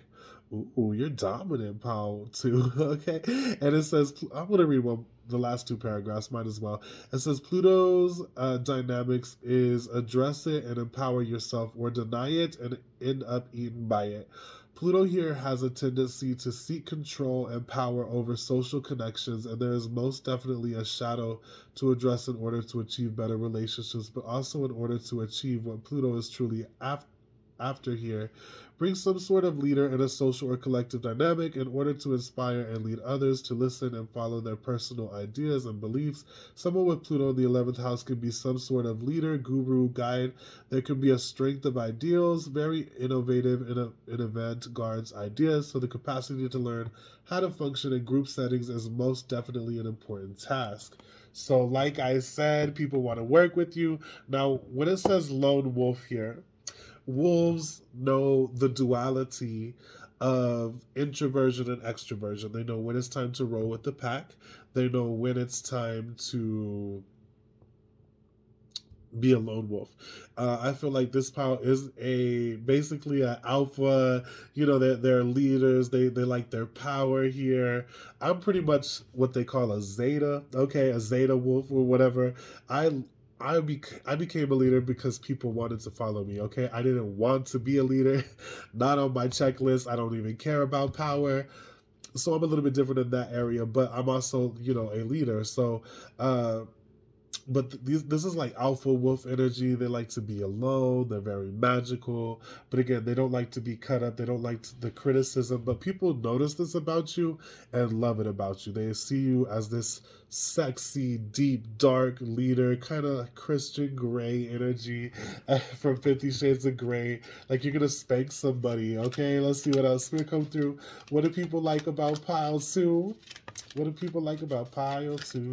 Ooh, you're dominant, Paul, too. Okay. And it says, I'm going to read the last 2 paragraphs, might as well. It says, Pluto's dynamics is address it and empower yourself, or deny it and end up eaten by it. Pluto here has a tendency to seek control and power over social connections, and there is most definitely a shadow to address in order to achieve better relationships, but also in order to achieve what Pluto is truly after here. Bring some sort of leader in a social or collective dynamic in order to inspire and lead others to listen and follow their personal ideas and beliefs. Someone with Pluto in the 11th house could be some sort of leader, guru, guide. There could be a strength of ideals, very innovative in avant-garde ideas, so the capacity to learn how to function in group settings is most definitely an important task. So like I said, people want to work with you. Now, when it says lone wolf here, wolves know the duality of introversion and extroversion. They know when it's time to roll with the pack. They know when it's time to be a lone wolf. I feel like this pile is basically an alpha. You know, they're leaders. They like their power here. I'm pretty much what they call a zeta. Okay, a zeta wolf or whatever. I became a leader because people wanted to follow me, okay? I didn't want to be a leader. Not on my checklist. I don't even care about power. So I'm a little bit different in that area, but I'm also, you know, a leader. So, uh, but this is like alpha wolf energy. They like to be alone. They're very magical, but again, they don't like to be cut up. They don't like the criticism. But people notice this about you and love it about you. They see you as this sexy, deep, dark leader, kind of Christian Grey energy from 50 Shades of Grey. Like you're gonna spank somebody. Okay, let's see what else. Spirit come through. What do people like about pile 2? What do people like about pile 2?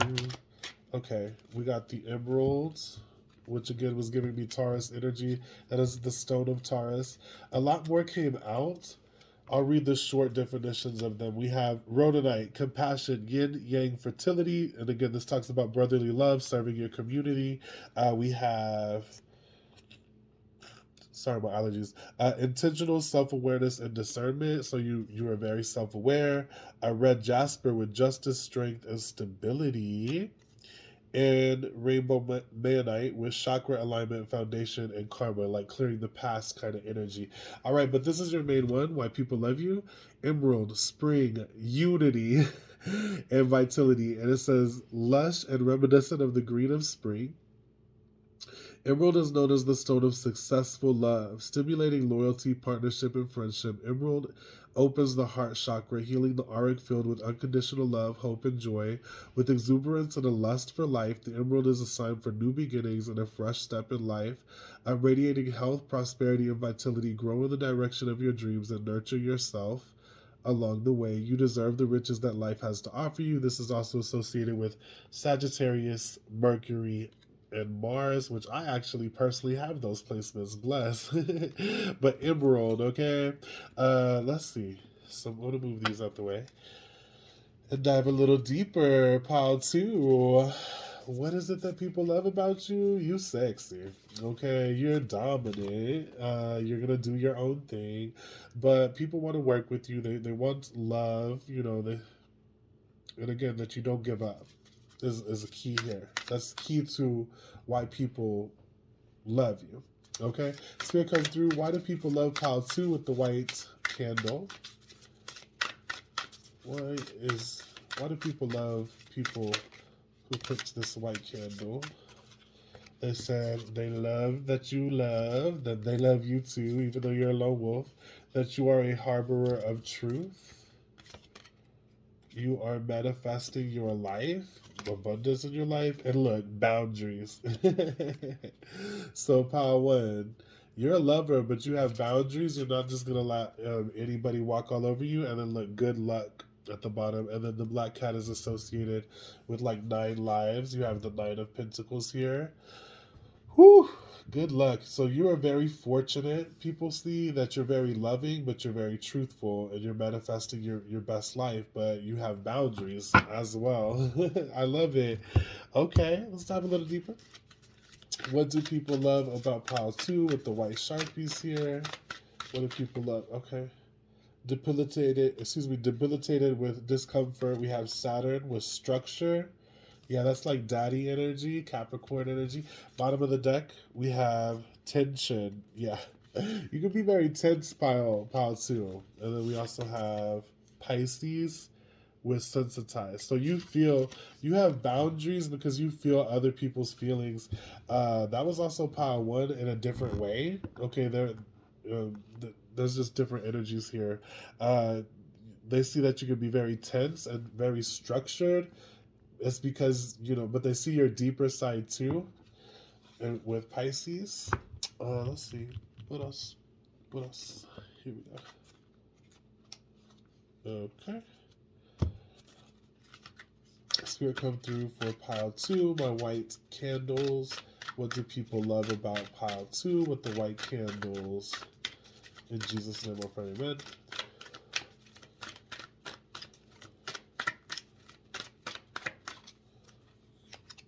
Okay, we got the emeralds, which again was giving me Taurus energy. That is the stone of Taurus. A lot more came out. I'll read the short definitions of them. We have rhodonite, compassion, yin, yang, fertility. And again, this talks about brotherly love, serving your community. We have, sorry, my allergies, intentional self-awareness and discernment. So you are very self-aware. Red jasper with justice, strength, and stability. And rainbow manite with chakra alignment, foundation, and karma, like clearing the past kind of energy. All right, but this is your main one, why people love you. Emerald, spring, unity, and vitality. And it says lush and reminiscent of the green of spring. Emerald is known as the stone of successful love, stimulating loyalty, partnership, and friendship. Emerald opens the heart chakra, healing the auric field with unconditional love, hope, and joy. With exuberance and a lust for life, the emerald is a sign for new beginnings and a fresh step in life. Radiating health, prosperity, and vitality, grow in the direction of your dreams and nurture yourself along the way. You deserve the riches that life has to offer you. This is also associated with Sagittarius, Mercury, and Mars, which I actually personally have those placements. Bless. But emerald, okay? Let's see. So I'm going to move these out the way and dive a little deeper. Pile 2. What is it that people love about you? You sexy. Okay, you're dominant. You're gonna do your own thing. But people want to work with you. They want love, you know, and again that you don't give up is a key here. That's key to why people love you. Okay? Spirit come through. Why do people love pile 2 with the white candle? Why do people love people who picked this white candle? They said they love that you love, that they love you too, even though you're a lone wolf, that you are a harborer of truth. You are manifesting your life, abundance in your life, and look, boundaries. So, pile 1, you're a lover, but you have boundaries. You're not just gonna let anybody walk all over you. And then look, good luck at the bottom. And then the black cat is associated with like 9 lives. You have the 9 of Pentacles here. Whew, good luck. So you are very fortunate. People see that you're very loving, but you're very truthful and you're manifesting your best life, but you have boundaries as well. I love it. Okay, let's dive a little deeper. What do people love about pile 2 with the white Sharpies here? What do people love? Okay. Debilitated with discomfort. We have Saturn with structure. Yeah, that's like daddy energy, Capricorn energy. Bottom of the deck, we have tension. Yeah. You can be very tense, pile 2. And then we also have Pisces with sensitized. So you have boundaries because you feel other people's feelings. That was also pile 1 in a different way. Okay, there's just different energies here. They see that you can be very tense and very structured. It's because, you know, but they see your deeper side too. And with Pisces, let's see, what else? Here we go. Okay. Spirit come through for pile 2, my white candles. What do people love about pile 2 with the white candles? In Jesus' name, I pray, amen.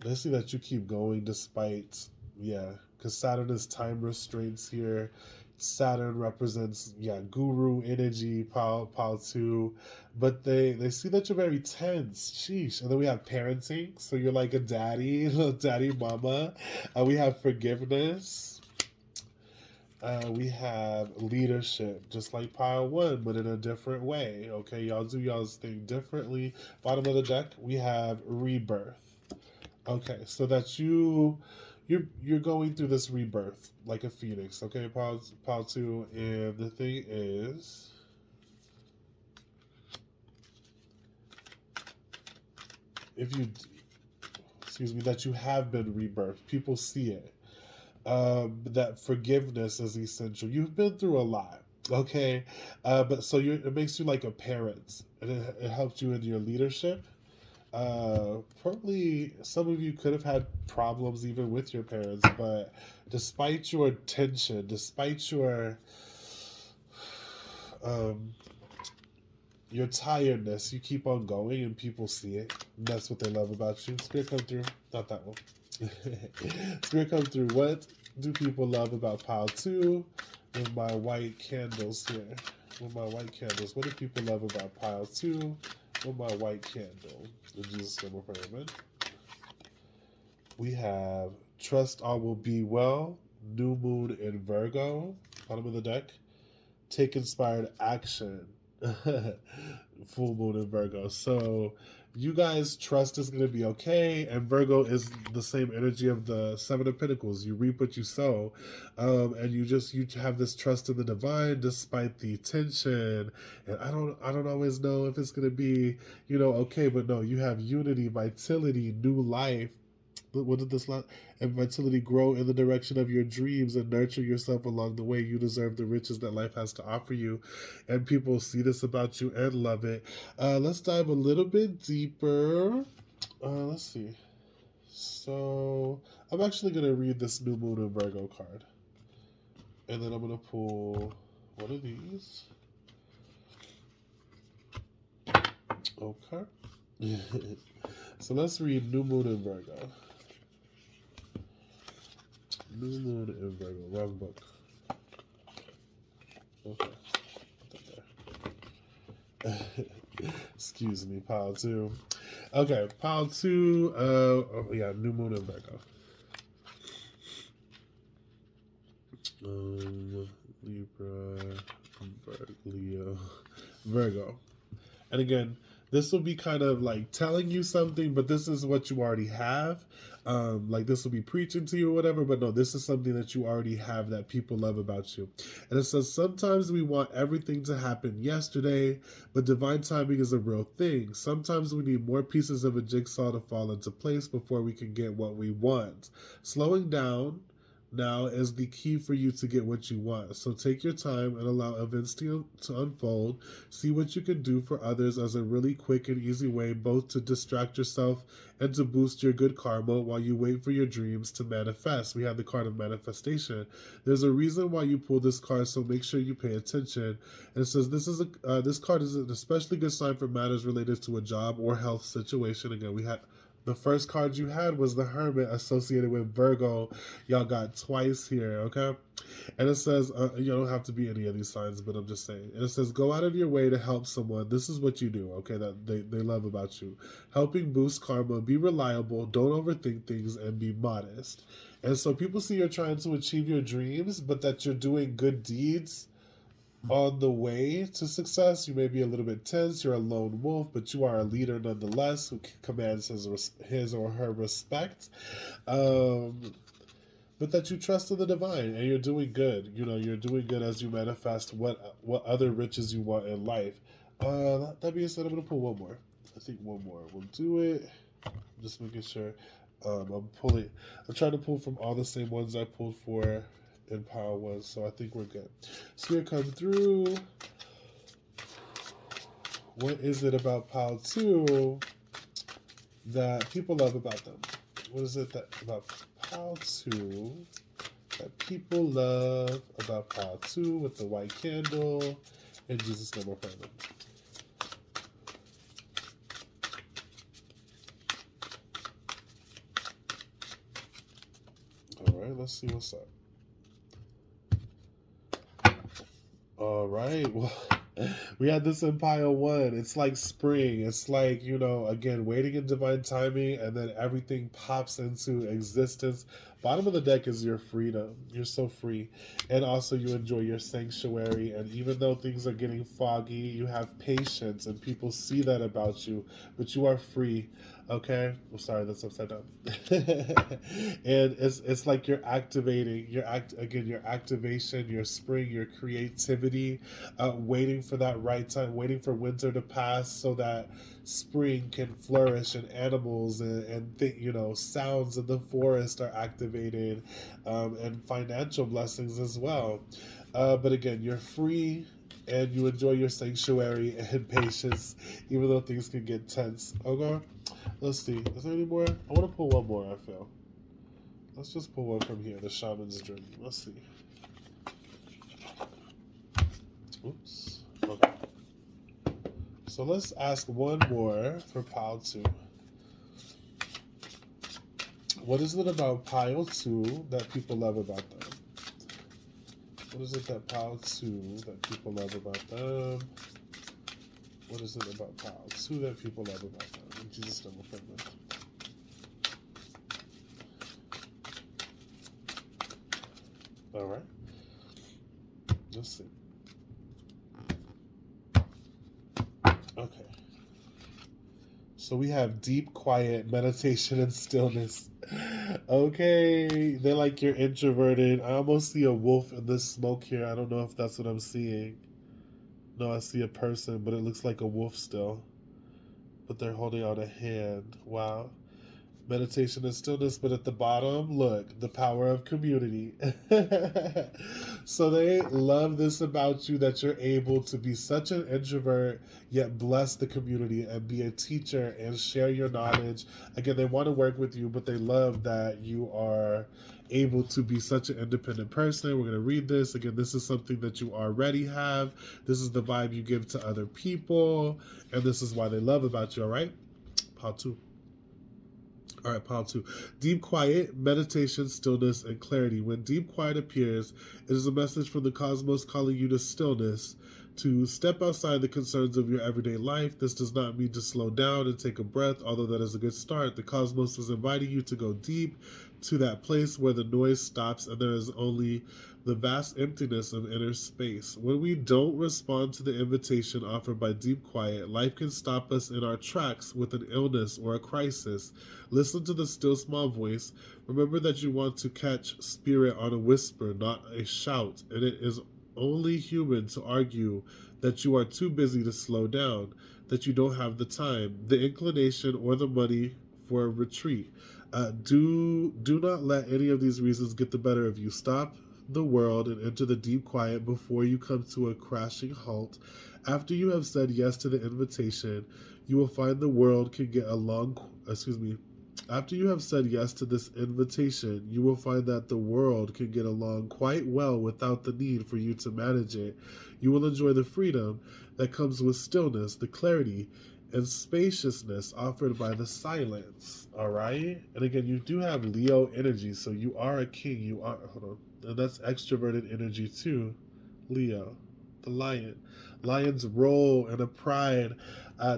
They see that you keep going despite, because Saturn is time restraints here. Saturn represents, guru energy, pile 2. But they see that you're very tense. Sheesh. And then we have parenting. So you're like a daddy, little daddy mama. We have forgiveness. We have leadership, just like pile one, but in a different way. Okay, y'all do y'all's thing differently. Bottom of the deck, we have rebirth. Okay, so that you're going through this rebirth like a phoenix. Okay, pile two, and the thing is, if you, excuse me, that you have been rebirthed. People see it. That forgiveness is essential. You've been through a lot, okay, but so it makes you like a parent, and it helps you in your leadership. Probably some of you could have had problems even with your parents, but despite your tension, despite um, your tiredness, you keep on going, and people see it. And that's what they love about you. Spirit come through. Not that one. Spirit come through. What do people love about pile two? With my white candles here. With my white candles. What do people love about pile two? With my white candle. In Jesus' name, we pray, amen. We have trust all will be well. New moon in Virgo. Bottom of the deck. Take inspired action. Full moon in Virgo. So you guys trust is going to be okay, and Virgo is the same energy of the Seven of Pentacles. You reap what you sow, and you have this trust in the divine despite the tension. And I don't always know if it's going to be okay, but no, you have unity, vitality, new life. What did this last? And vitality, grow in the direction of your dreams and nurture yourself along the way. You deserve the riches that life has to offer you, and people see this about you and love it. Let's dive a little bit deeper. Let's see. So I'm actually gonna read this new moon in Virgo card, and then I'm gonna pull one of these. Okay. So let's read new moon in Virgo. New moon in Virgo. Wrong book. Okay. Excuse me, pile two. Okay, pile two. Yeah, new moon in Virgo. Libra, Leo, Virgo. And again, this will be kind of like telling you something, but this is what you already have. Like this will be preaching to you or whatever, but no, this is something that you already have that people love about you. And it says, sometimes we want everything to happen yesterday, but divine timing is a real thing. Sometimes we need more pieces of a jigsaw to fall into place before we can get what we want. Slowing down now is the key for you to get what you want. So take your time and allow events to unfold. See what you can do for others as a really quick and easy way both to distract yourself and to boost your good karma while you wait for your dreams to manifest. We have the card of manifestation. There's a reason why you pulled this card, so make sure you pay attention. And it says this card is an especially good sign for matters related to a job or health situation. Again, we had the first card you had was the Hermit associated with Virgo. Y'all got twice here, okay? And it says, you don't have to be any of these signs, but I'm just saying. And it says, go out of your way to help someone. This is what you do, okay, that they love about you. Helping boost karma, be reliable, don't overthink things, and be modest. And so people see you're trying to achieve your dreams, but that you're doing good deeds on the way to success. You may be a little bit tense, you're a lone wolf, but you are a leader nonetheless who commands his or her respect. But that you trust in the divine, and you're doing good. You're doing good as you manifest what other riches you want in life. That being said, I'm going to pull one more. I think one more will do it. Just making sure. I'm trying to pull from all the same ones I pulled for in pile one, so I think we're good. Spirit come through. What is it about pile two that people love about them? What is it about pile two that people love about pile two with the white candle? In Jesus' name, we're praying. All right, let's see what's up. All right. Well, we had this in pile one. It's like spring. It's like, again, waiting in divine timing, and then everything pops into existence Bottom of the deck is your freedom. You're so free. And also you enjoy your sanctuary. And even though things are getting foggy, you have patience and people see that about you. But you are free. Okay? I'm sorry, that's upside down. And it's like you're activating your activation, your spring, your creativity, waiting for that right time, waiting for winter to pass so that spring can flourish and animals and sounds in the forest are activated, and financial blessings as well. But again, you're free and you enjoy your sanctuary and patience, even though things can get tense. Okay, let's see. Is there any more? I want to pull one more. I feel. Let's just pull one from here. The Shaman's Dream. Let's see. Oops. Okay. So let's ask one more for pile 2. What is it about pile 2 that people love about them? What is it that pile 2 that people love about them? What is it about pile 2 that people love about them? In Jesus' name, we pray. All right. Let's see. Okay. So we have deep, quiet meditation and stillness. Okay. They're like you're introverted. I almost see a wolf in the smoke here. I don't know if that's what I'm seeing. No, I see a person, but it looks like a wolf still. But they're holding out a hand. Wow. Meditation and stillness, but at the bottom, look, the power of community. So they love this about you, that you're able to be such an introvert, yet bless the community and be a teacher and share your knowledge. Again, they want to work with you, but they love that you are able to be such an independent person. We're going to read this. Again, this is something that you already have. This is the vibe you give to other people, and this is why they love about you, all right? Part 2. All right, pile 2. Deep quiet, meditation, stillness, and clarity. When deep quiet appears, it is a message from the cosmos calling you to stillness, to step outside the concerns of your everyday life. This does not mean to slow down and take a breath, although that is a good start. The cosmos is inviting you to go deep, to that place where the noise stops and there is only the vast emptiness of inner space. When we don't respond to the invitation offered by deep quiet, life can stop us in our tracks with an illness or a crisis. Listen to the still small voice. Remember that you want to catch spirit on a whisper, not a shout, and it is only human to argue that you are too busy to slow down, that you don't have the time, the inclination, or the money for a retreat. Do not let any of these reasons get the better of you. Stop the world and enter the deep quiet before you come to a crashing halt. After you have said yes to the invitation, you will find the world can get along. After you have said yes to this invitation, you will find that the world can get along quite well without the need for you to manage it. You will enjoy the freedom that comes with stillness, the clarity and spaciousness offered by the silence. All right? And again, you do have Leo energy, so you are a king. You are, hold on, and that's extroverted energy too. Leo, the lion. Lions roll in a pride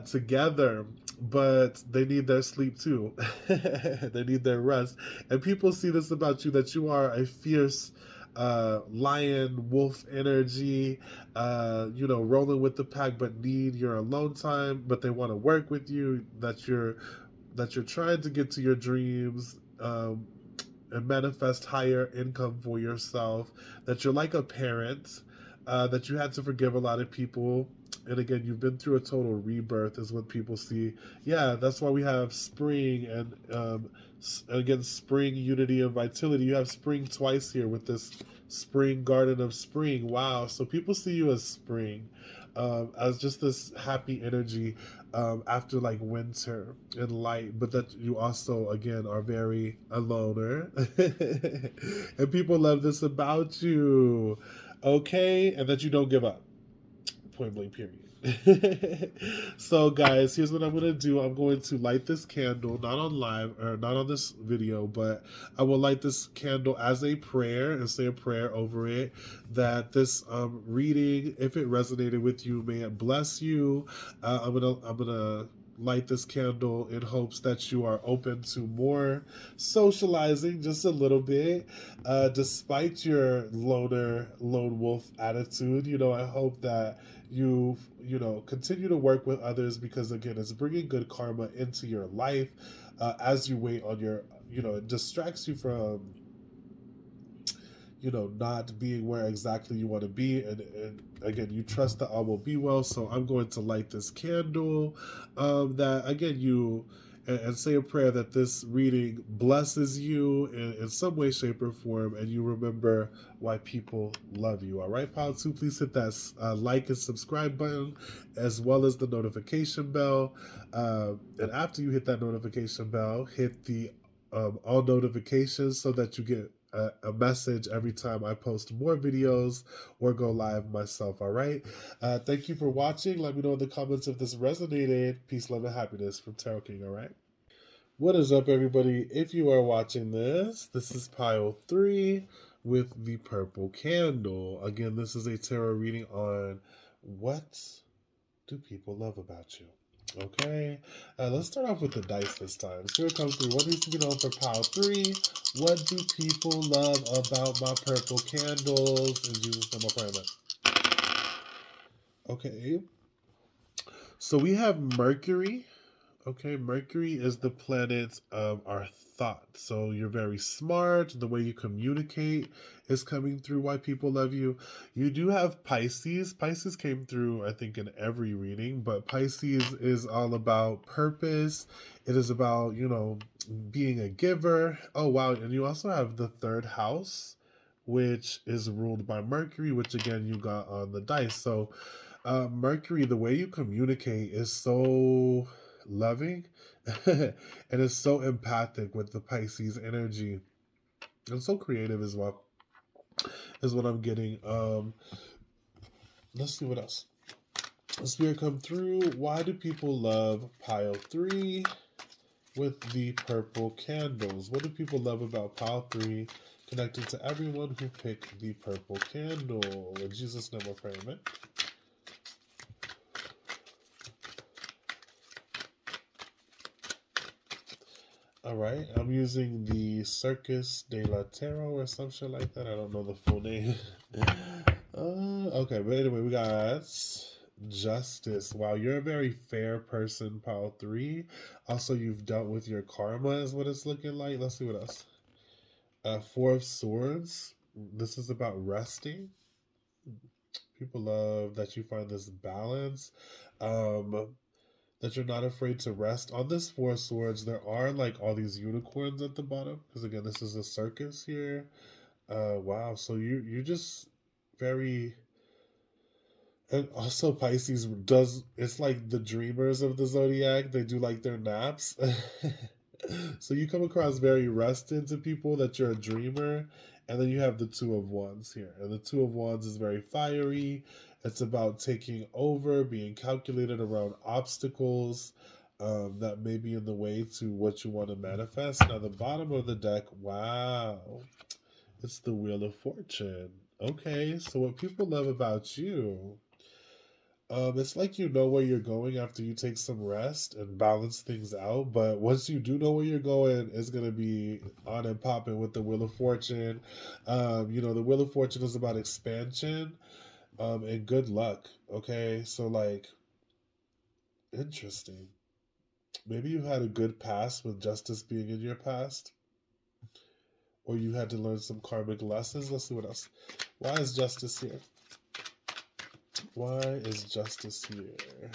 together, but they need their sleep too. They need their rest. And people see this about you, that you are a fierce lion, wolf energy, rolling with the pack, but need your alone time, but they want to work with you, that you're trying to get to your dreams, and manifest higher income for yourself, that you're like a parent, that you had to forgive a lot of people. And again, you've been through a total rebirth is what people see. Yeah, that's why we have spring and again, spring, unity, and vitality. You have spring twice here with this spring garden of spring. Wow. So people see you as spring, as just this happy energy after like winter and light, but that you also, again, are very a loner. And people love this about you. Okay. And that you don't give up. Point blank, period. So guys, here's what I'm going to do. I'm going to light this candle, not on live or not on this video, but I will light this candle as a prayer and say a prayer over it, that this reading, if it resonated with you, may it bless you. I'm gonna light this candle in hopes that you are open to more socializing just a little bit. Despite your lone wolf attitude, I hope that you continue to work with others, because again, it's bringing good karma into your life as you wait on your, it distracts you from not being where exactly you want to be. And again, you trust that all will be well. So I'm going to light this candle. That again, and say a prayer that this reading blesses you in some way, shape, or form, and you remember why people love you. All right, Pile 2, please hit that like and subscribe button, as well as the notification bell. And after you hit that notification bell, hit the all notifications so that you get a message every time I post more videos or go live myself. All right. Thank you for watching. Let me know in the comments if this resonated. Peace, love, and happiness from Tarot King. All right. What is up, everybody? If you are watching this is pile 3 with the purple candle. Again, this is a tarot reading on what do people love about you. Okay, let's start off with the dice this time. So here it comes through. What needs to be known for pile 3? What do people love about my purple candles? In Jesus' name, I pray. Okay, so we have Mercury. Okay, Mercury is the planet of our thoughts. So you're very smart. The way you communicate is coming through why people love you. You do have Pisces. Pisces came through, I think, in every reading, but Pisces is all about purpose. It is about, being a giver. Oh, wow. And you also have the third house, which is ruled by Mercury, which again, you got on the dice. So, Mercury, the way you communicate is so loving and is so empathic with the Pisces energy, and so creative as well, is what I'm getting. Let's see what else. Spirit come through. Why do people love pile 3 with the purple candles? What do people love about pile 3, connected to everyone who picked the purple candle? In Jesus' name I pray, amen. All right, I'm using the Circus de la Tarot or some shit like that. I don't know the full name. Okay, but anyway, we got Justice. Wow, you're a very fair person, pile 3. Also, you've dealt with your karma, is what it's looking like. Let's see what else. Four of Swords. This is about resting. People love that you find this balance. That you're not afraid to rest. On this Four of Swords, there are like all these unicorns at the bottom, because again, this is a circus here. Wow. So you just very, and also Pisces does, it's like the dreamers of the zodiac. They do like their naps. So you come across very rested to people, that you're a dreamer. And then you have the Two of Wands here. And the Two of Wands is very fiery. It's about taking over, being calculated around obstacles that may be in the way to what you want to manifest. Now, the bottom of the deck, wow, it's the Wheel of Fortune. Okay, so what people love about you, it's like you know where you're going after you take some rest and balance things out. But once you do know where you're going, it's gonna be on and popping with the Wheel of Fortune. The Wheel of Fortune is about expansion and good luck. Okay, so like, interesting. Maybe you had a good past with justice being in your past, or you had to learn some karmic lessons. Let's see what else. Why is justice here? Why is justice here?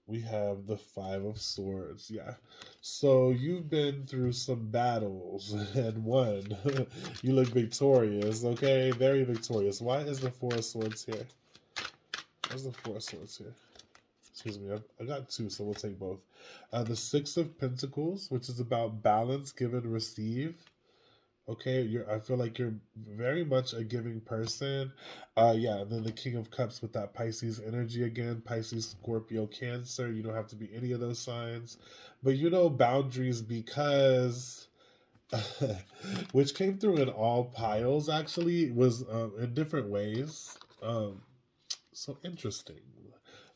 We have the Five of Swords. Yeah. So you've been through some battles and won. You look victorious, okay? Very victorious. Why is the Four of Swords here? Where's the Four of Swords here? Excuse me, I got two, so we'll take both. The Six of Pentacles, which is about balance, give and receive. Okay, I feel like you're very much a giving person. Yeah, and then the King of Cups with that Pisces energy again. Pisces, Scorpio, Cancer. You don't have to be any of those signs. But boundaries, because which came through in all piles actually, was in different ways. So interesting.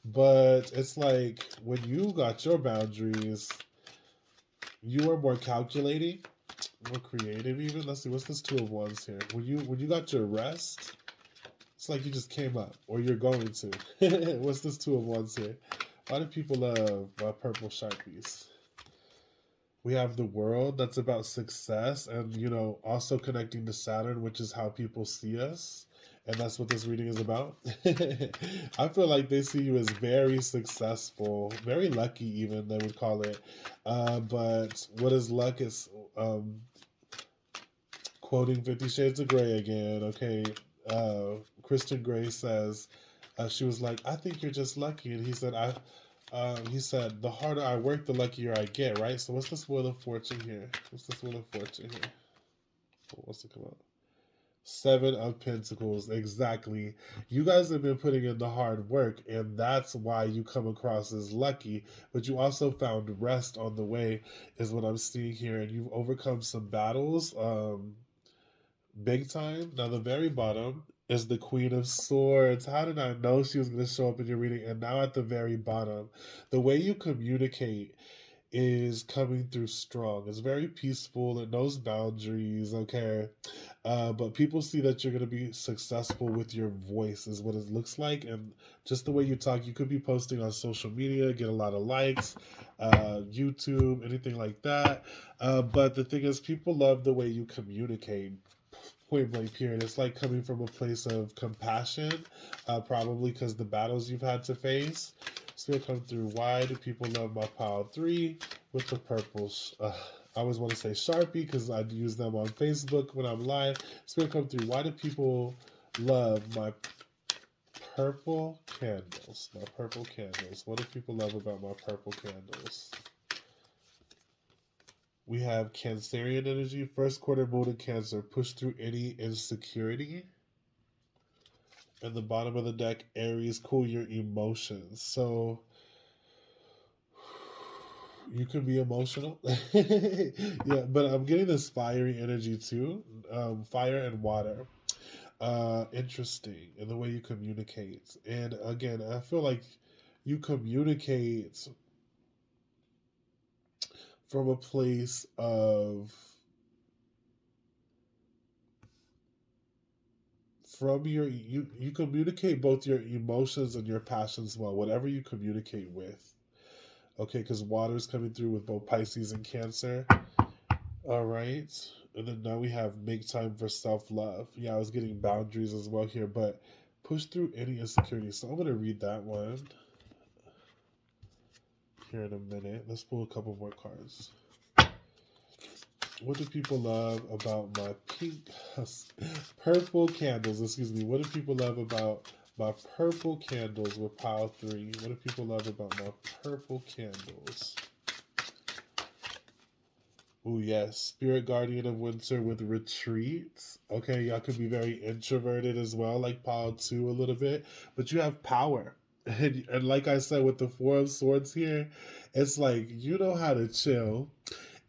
But it's like when you got your boundaries, you are more calculating, more creative even. Let's see, what's this Two of Wands here? When you got your rest, it's like you just came up, or you're going to. What's this Two of Wands here? Why do people love my purple Sharpies? We have the World, that's about success, and also connecting to Saturn, which is how people see us. And that's what this reading is about. I feel like they see you as very successful, very lucky, even they would call it. But what is luck is quoting 50 Shades of Grey again. Okay, Christian Grey says, she was like, "I think you're just lucky," and he said, He said, "The harder I work, the luckier I get." Right. So what's this Wheel of Fortune here? What's this Wheel of Fortune here? What's it come out? Seven of Pentacles. Exactly. You guys have been putting in the hard work, and that's why you come across as lucky. But you also found rest on the way, is what I'm seeing here, and you've overcome some battles. Big time. Now, the very bottom is the Queen of Swords. How did I know she was going to show up in your reading? And now at the very bottom, the way you communicate is coming through strong. It's very peaceful. It knows boundaries, okay? But people see that you're going to be successful with your voice, is what it looks like. And just the way you talk, you could be posting on social media, get a lot of likes, YouTube, anything like that. But the thing is, people love the way you communicate. Point blank period. It's like coming from a place of compassion, probably because the battles you've had to face. Still come through. Why do people love my pile 3 with the purples? I always want to say Sharpie because I use them on Facebook when I'm live. Still come through. Why do people love my purple candles? My purple candles. What do people love about my purple candles? We have Cancerian Energy, first quarter moon in Cancer. Push through any insecurity. And the bottom of the deck, Aries, cool your emotions. So you can be emotional. Yeah, but I'm getting this fiery energy too. Fire and water. Interesting in the way you communicate. And again, I feel like you communicate from a place of you communicate both your emotions and your passions well, whatever you communicate with. Okay, because water's coming through with both Pisces and Cancer. All right. And then now we have make time for self-love. Yeah, I was getting boundaries as well here, but push through any insecurity. So I'm going to read that one here in a minute. Let's pull a couple more cards. What do people love about my purple candles? Excuse me. What do people love about my purple candles with pile 3? What do people love about my purple candles? Oh, yes. Spirit Guardian of Winter with retreats. Okay, y'all could be very introverted as well, like pile 2 a little bit, but you have power. And like I said, with the Four of Swords here, it's like you know how to chill.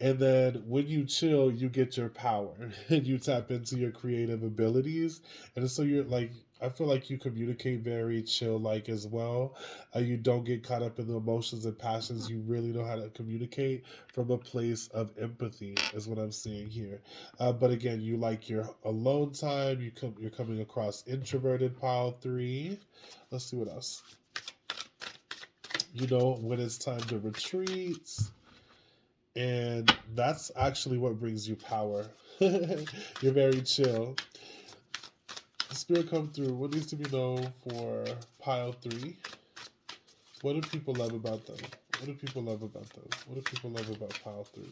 And then when you chill, you get your power and you tap into your creative abilities. And so you're like, I feel like you communicate very chill like as well. You don't get caught up in the emotions and passions. You really know how to communicate from a place of empathy, is what I'm seeing here. But again, you like your alone time. You're coming across introverted pile 3. Let's see what else. You know when it's time to retreat. And that's actually what brings you power. You're very chill. Spirit come through. What needs to be known for pile 3? What do people love about them? What do people love about them? What do people love about pile 3?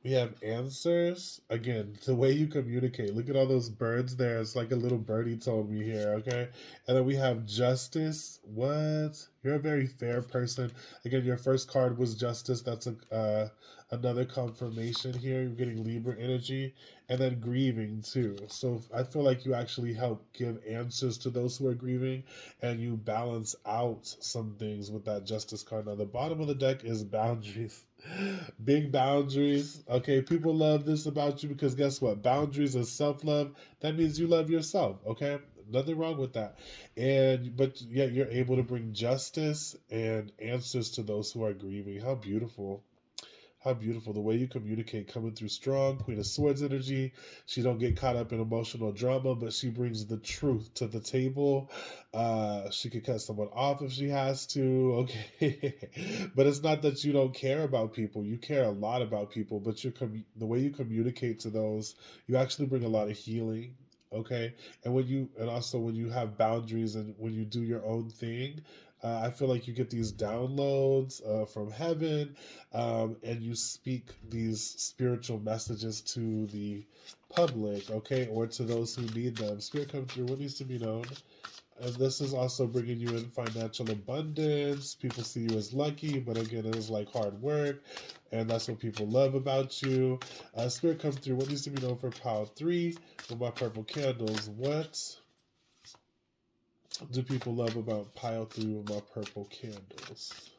We have answers. Again, the way you communicate. Look at all those birds there. It's like a little birdie told me here, okay? And then we have justice. What? You're a very fair person. Again, your first card was justice. That's another confirmation here. You're getting Libra energy. And then grieving too. So I feel like you actually help give answers to those who are grieving. And you balance out some things with that justice card. Now, the bottom of the deck is boundaries. Big boundaries. Okay, people love this about you because guess what? Boundaries is self-love. That means you love yourself, okay? Nothing wrong with that. And but yet you're able to bring justice and answers to those who are grieving. How beautiful. How beautiful. The way you communicate, coming through strong. Queen of Swords energy. She don't get caught up in emotional drama, but she brings the truth to the table. She could cut someone off if she has to. Okay. But it's not that you don't care about people. You care a lot about people, but the way you communicate to those, you actually bring a lot of healing. Okay. And also when you have boundaries and when you do your own thing, I feel like you get these downloads from heaven, and you speak these spiritual messages to the public, okay, or to those who need them. Spirit come through. What needs to be known? And this is also bringing you in financial abundance. People see you as lucky, but again, it is like hard work, and that's what people love about you. Spirit come through. What needs to be known for pile 3 with my purple candles? What do people love about pile 3 with my purple candles?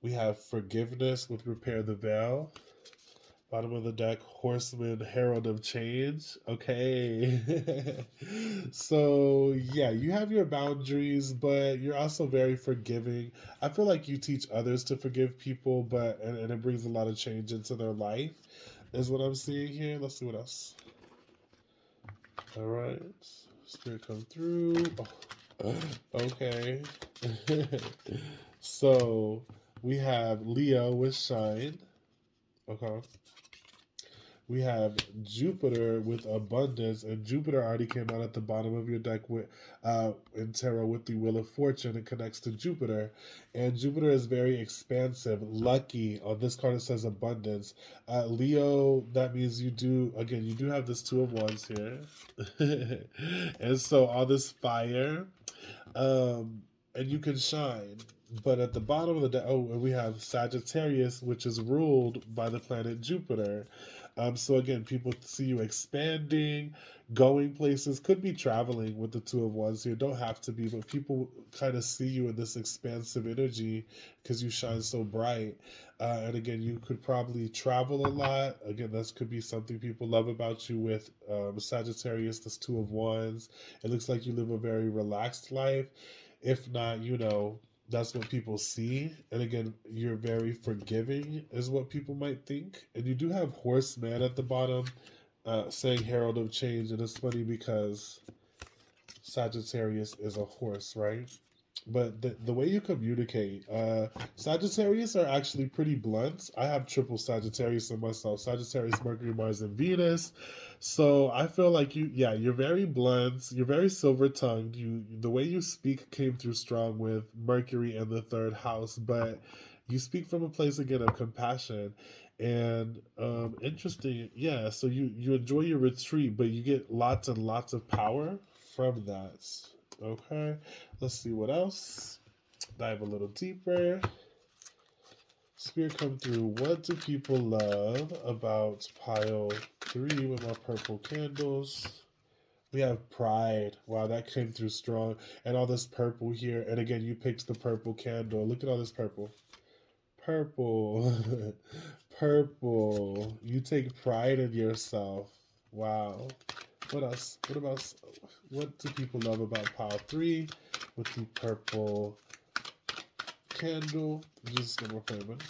We have forgiveness with repair the veil. Bottom of the deck, Horseman, Herald of Change. Okay. So, yeah, you have your boundaries, but you're also very forgiving. I feel like you teach others to forgive people, and it brings a lot of change into their life, is what I'm seeing here. Let's see what else. All right. Spirit come through. Oh, okay. So, we have Leo with Shine. Okay. We have Jupiter with abundance, and Jupiter already came out at the bottom of your deck with in tarot with the Wheel of Fortune. It connects to Jupiter, and Jupiter is very expansive, lucky. On this card, it says abundance. Leo, that means you do have this Two of Wands here, and so all this fire, and you can shine. But at the bottom of the deck, and we have Sagittarius, which is ruled by the planet Jupiter. So again, people see you expanding, going places, could be traveling with the Two of Wands here. Don't have to be, but people kind of see you in this expansive energy because you shine so bright. And again, you could probably travel a lot. Again, this could be something people love about you with Sagittarius, this Two of Wands. It looks like you live a very relaxed life. If not, that's what people see. And again, you're very forgiving, is what people might think. And you do have Horseman at the bottom, saying Herald of Change. And it's funny because Sagittarius is a horse, right? But the way you communicate, Sagittarius are actually pretty blunt. I have triple Sagittarius in myself: Sagittarius, Mercury, Mars, and Venus. So I feel like you're very blunt. You're very silver tongued. The way you speak came through strong with Mercury in the third house, but you speak from a place again of compassion and interesting. Yeah, so you enjoy your retreat, but you get lots and lots of power from that. Okay, let's see what else. Dive a little deeper. Spirit come through. What do people love about pile 3 with my purple candles? We have pride. Wow, that came through strong. And all this purple here. And again, you picked the purple candle. Look at all this purple. Purple. Purple. You take pride in yourself. Wow. What else? What do people love about pile 3 with the purple candle? Just one more moment.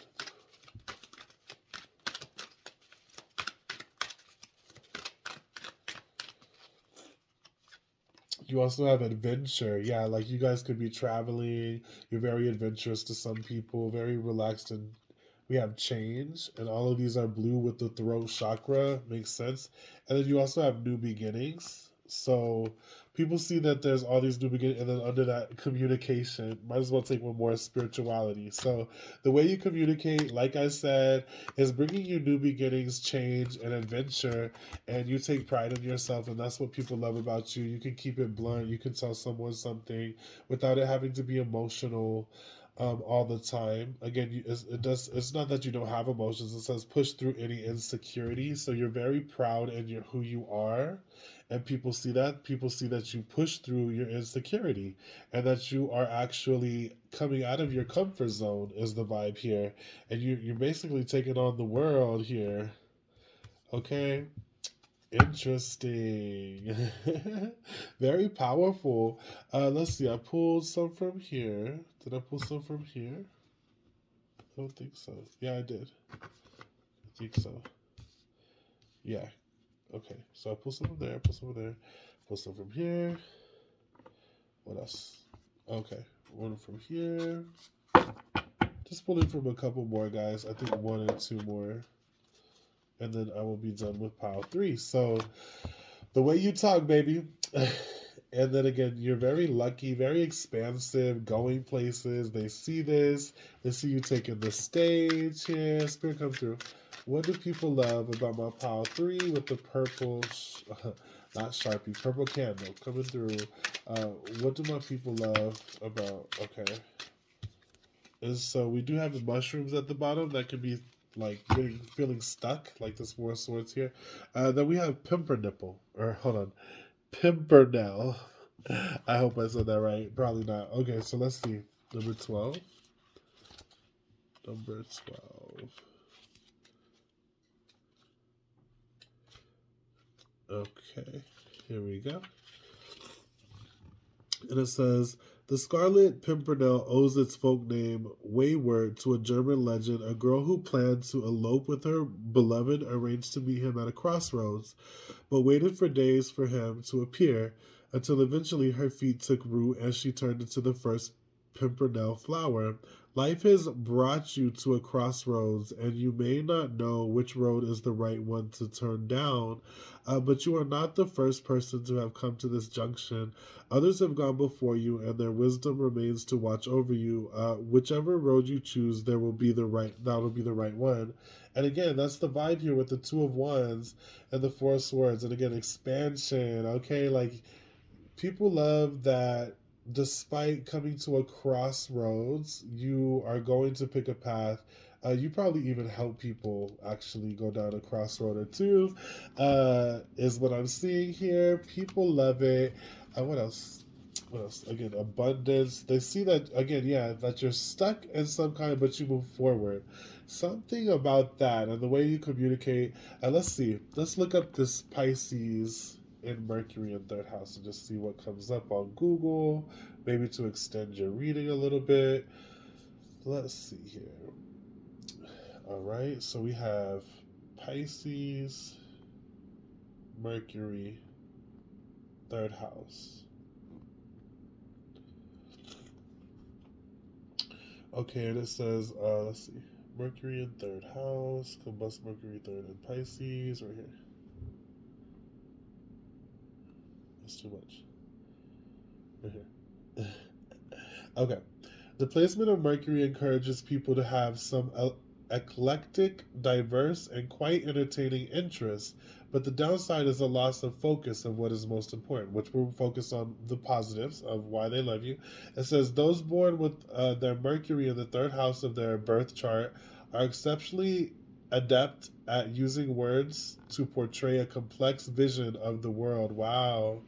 You also have adventure. Yeah, like you guys could be traveling. You're very adventurous to some people, very relaxed, and we have change. And all of these are blue with the throat chakra. Makes sense. And then you also have new beginnings. So people see that there's all these new beginnings, and then under that, communication. Might as well take one more: spirituality. So the way you communicate, like I said, is bringing you new beginnings, change, and adventure, and you take pride in yourself, and that's what people love about you. You can keep it blunt. You can tell someone something without it having to be emotional. All the time. Again, It's not that you don't have emotions. It says push through any insecurity. So you're very proud in who you are, and people see that. People see that you push through your insecurity, and that you are actually coming out of your comfort zone. Is the vibe here, and you're basically taking on the world here. Okay. Interesting. Very powerful. Let's see. I pulled some from here. Did I pull some from here? I don't think so. Yeah, I did. I think so. Yeah. Okay. So I pulled some from there. Pull some from there. Pull some from here. What else? Okay. One from here. Just pulling from a couple more, guys. I think one or two more. And then I will be done with pile 3. So the way you talk, baby. And then again, you're very lucky, very expansive, going places. They see this. They see you taking the stage here. Spirit come through. What do people love about my pile 3 with the purple, not Sharpie, purple candle coming through? What do my people love about, okay. And so we do have the mushrooms at the bottom that could be like feeling stuck, like this 4 swords here. Then we have pimpernickel, or hold on, pimpernel. I hope I said that right. Probably not. Okay, so let's see. Number 12. Number 12. Okay, here we go. And it says, the Scarlet Pimpernel owes its folk name, Wayward, to a German legend. A girl who planned to elope with her beloved arranged to meet him at a crossroads, but waited for days for him to appear, until eventually her feet took root and she turned into the first pimpernel flower. Life has brought you to a crossroads, and you may not know which road is the right one to turn down, but you are not the first person to have come to this junction. Others have gone before you, and their wisdom remains to watch over you. Whichever road you choose, there will be that'll be the right one. And again, that's the vibe here with the Two of Wands and the 4 swords. And again, expansion. Okay, like people love that despite coming to a crossroads, you are going to pick a path. You probably even help people actually go down a crossroad or two, is what I'm seeing here. People love it. What else? What else? Again, abundance. They see that, again, yeah, that you're stuck in some kind, but you move forward. Something about that and the way you communicate. And let's see. Let's look up this Pisces in Mercury in 3rd house and just see what comes up on Google, maybe to extend your reading a little bit. Let's see here. All right, so we have Pisces, Mercury, 3rd house. Okay, and it says, let's see, Mercury in 3rd house, combust Mercury 3rd in Pisces, right here. That's too much. Right here. Okay. The placement of Mercury encourages people to have some eclectic, diverse, and quite entertaining interests, but the downside is a loss of focus of what is most important, which will focus on the positives of why they love you. It says those born with their Mercury in the 3rd house of their birth chart are exceptionally adept at using words to portray a complex vision of the world. Wow.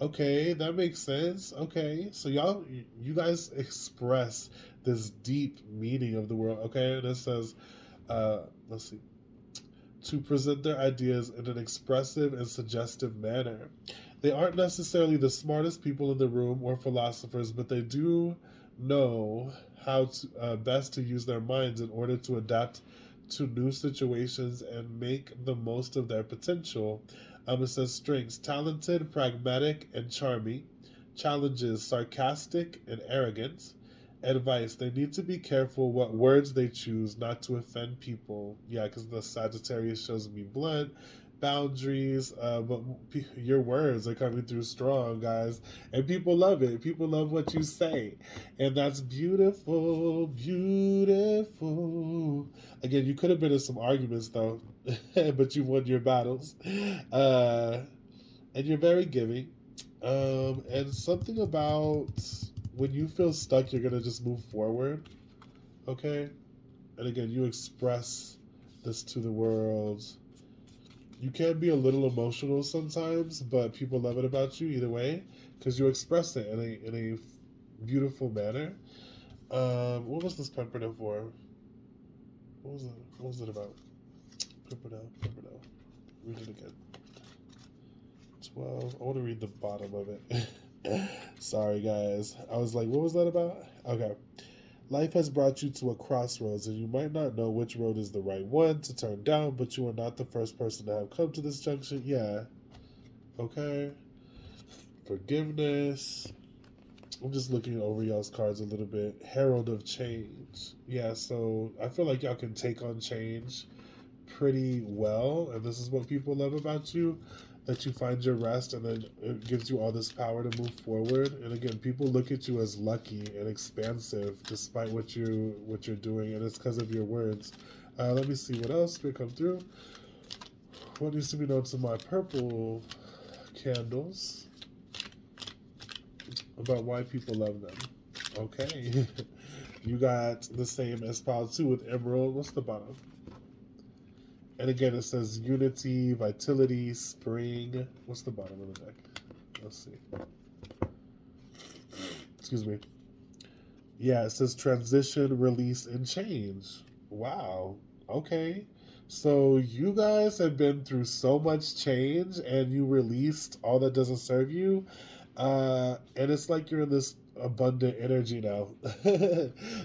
Okay, that makes sense. Okay, so you guys express this deep meaning of the world. Okay, and it says, let's see, to present their ideas in an expressive and suggestive manner. They aren't necessarily the smartest people in the room or philosophers, but they do know how to best to use their minds in order to adapt to new situations and make the most of their potential. It says strengths: talented, pragmatic, and charming. Challenges: sarcastic and arrogant. Advice: they need to be careful what words they choose not to offend people. Yeah, because the Sagittarius shows me blunt boundaries, but your words are coming through strong, guys, and people love it. People love what you say, and that's beautiful, beautiful. Again, you could have been in some arguments though, but you won your battles, and you're very giving. And something about when you feel stuck, you're gonna just move forward. Okay, and again, you express this to the world. You can be a little emotional sometimes, but people love it about you either way because you express it in a beautiful manner. What was this Pimpernel for? What was it? What was it about? Pimpernel. Read it again. 12. I want to read the bottom of it. Sorry, guys. I was like, what was that about? Okay. Life has brought you to a crossroads, and you might not know which road is the right one to turn down, but you are not the first person to have come to this junction. Yeah. Okay. Forgiveness. I'm just looking over y'all's cards a little bit. Herald of Change. Yeah, so I feel like y'all can take on change pretty well, and this is what people love about you, that you find your rest, and then it gives you all this power to move forward. And again, people look at you as lucky and expansive despite what you're doing, and it's because of your words. Let me see what else may come through. What needs to be known to my purple candles about why people love them? Okay. You got the same as pile 2 with emerald. What's the bottom? And again, it says unity, vitality, spring. What's the bottom of the deck? Let's see. Excuse me. Yeah, it says transition, release, and change. Wow. Okay. So you guys have been through so much change, and you released all that doesn't serve you. And it's like you're in this abundant energy now.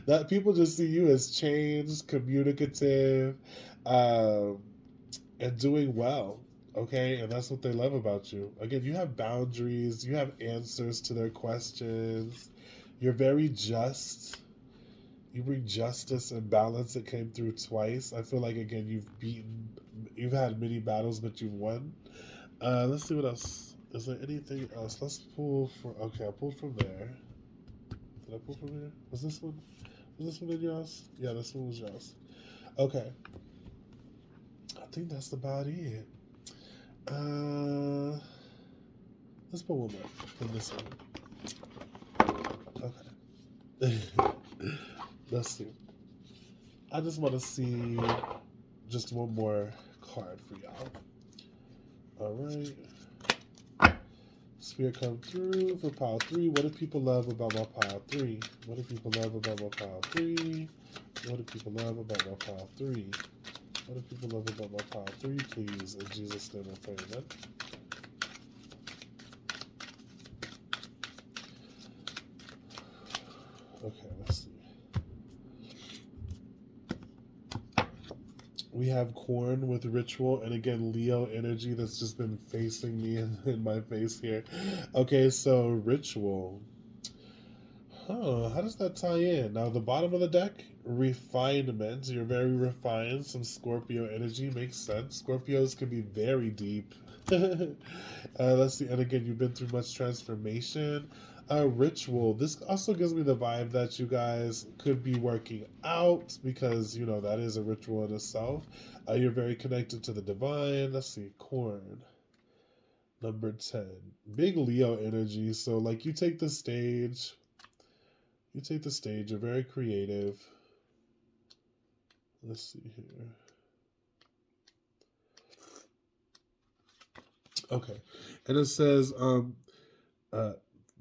That people just see you as changed, communicative, um, and doing well. Okay, and that's what they love about you. Again, you have boundaries, you have answers to their questions, you're very just. You bring justice and balance. It came through twice. I feel like, again, you've had many battles, but you've won. Let's see what else. Is there anything else? Let's pull from. Okay, I pulled from there. Did I pull from there? Was this one? Was this one in yours? Yeah, this one was yours. Okay. I think that's about it. Let's put one more from this one. Okay. Let's see. I just want to see just one more card for y'all. All right. Spirit come through for pile 3. What do people love about my pile 3? What do people love about my pile 3? What do people love about my pile 3? What do people love about my pile 3, please? In Jesus' name I pray, amen. Okay, let's see. We have corn with ritual, and again, Leo energy that's just been facing me in my face here. Okay, so ritual. How does that tie in? Now, the bottom of the deck, refinement. You're very refined. Some Scorpio energy makes sense. Scorpios can be very deep. Let's see. And again, you've been through much transformation. Ritual. This also gives me the vibe that you guys could be working out because, that is a ritual in itself. You're very connected to the divine. Let's see. Corn. Number 10. Big Leo energy. So, like, you take the stage. You're very creative. Let's see here. Okay. And it says,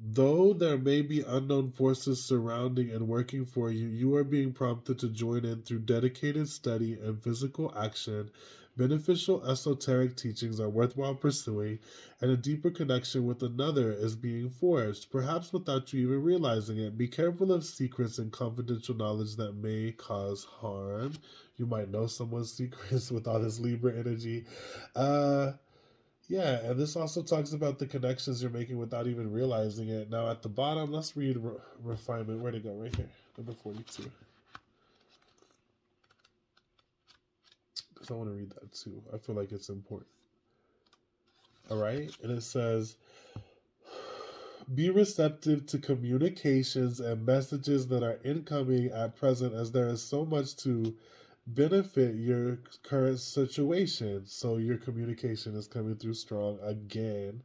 though there may be unknown forces surrounding and working for you, you are being prompted to join in through dedicated study and physical action. Beneficial esoteric teachings are worthwhile pursuing, and a deeper connection with another is being forged, perhaps without you even realizing it. Be careful of secrets and confidential knowledge that may cause harm. You might know someone's secrets with all this Libra energy. Yeah, and this also talks about the connections you're making without even realizing it. Now, at the bottom, let's read refinement. Where'd it go? Right here, number 42. Because I want to read that too. I feel like it's important. All right, and it says, be receptive to communications and messages that are incoming at present, as there is so much to benefit your current situation. So your communication is coming through strong again.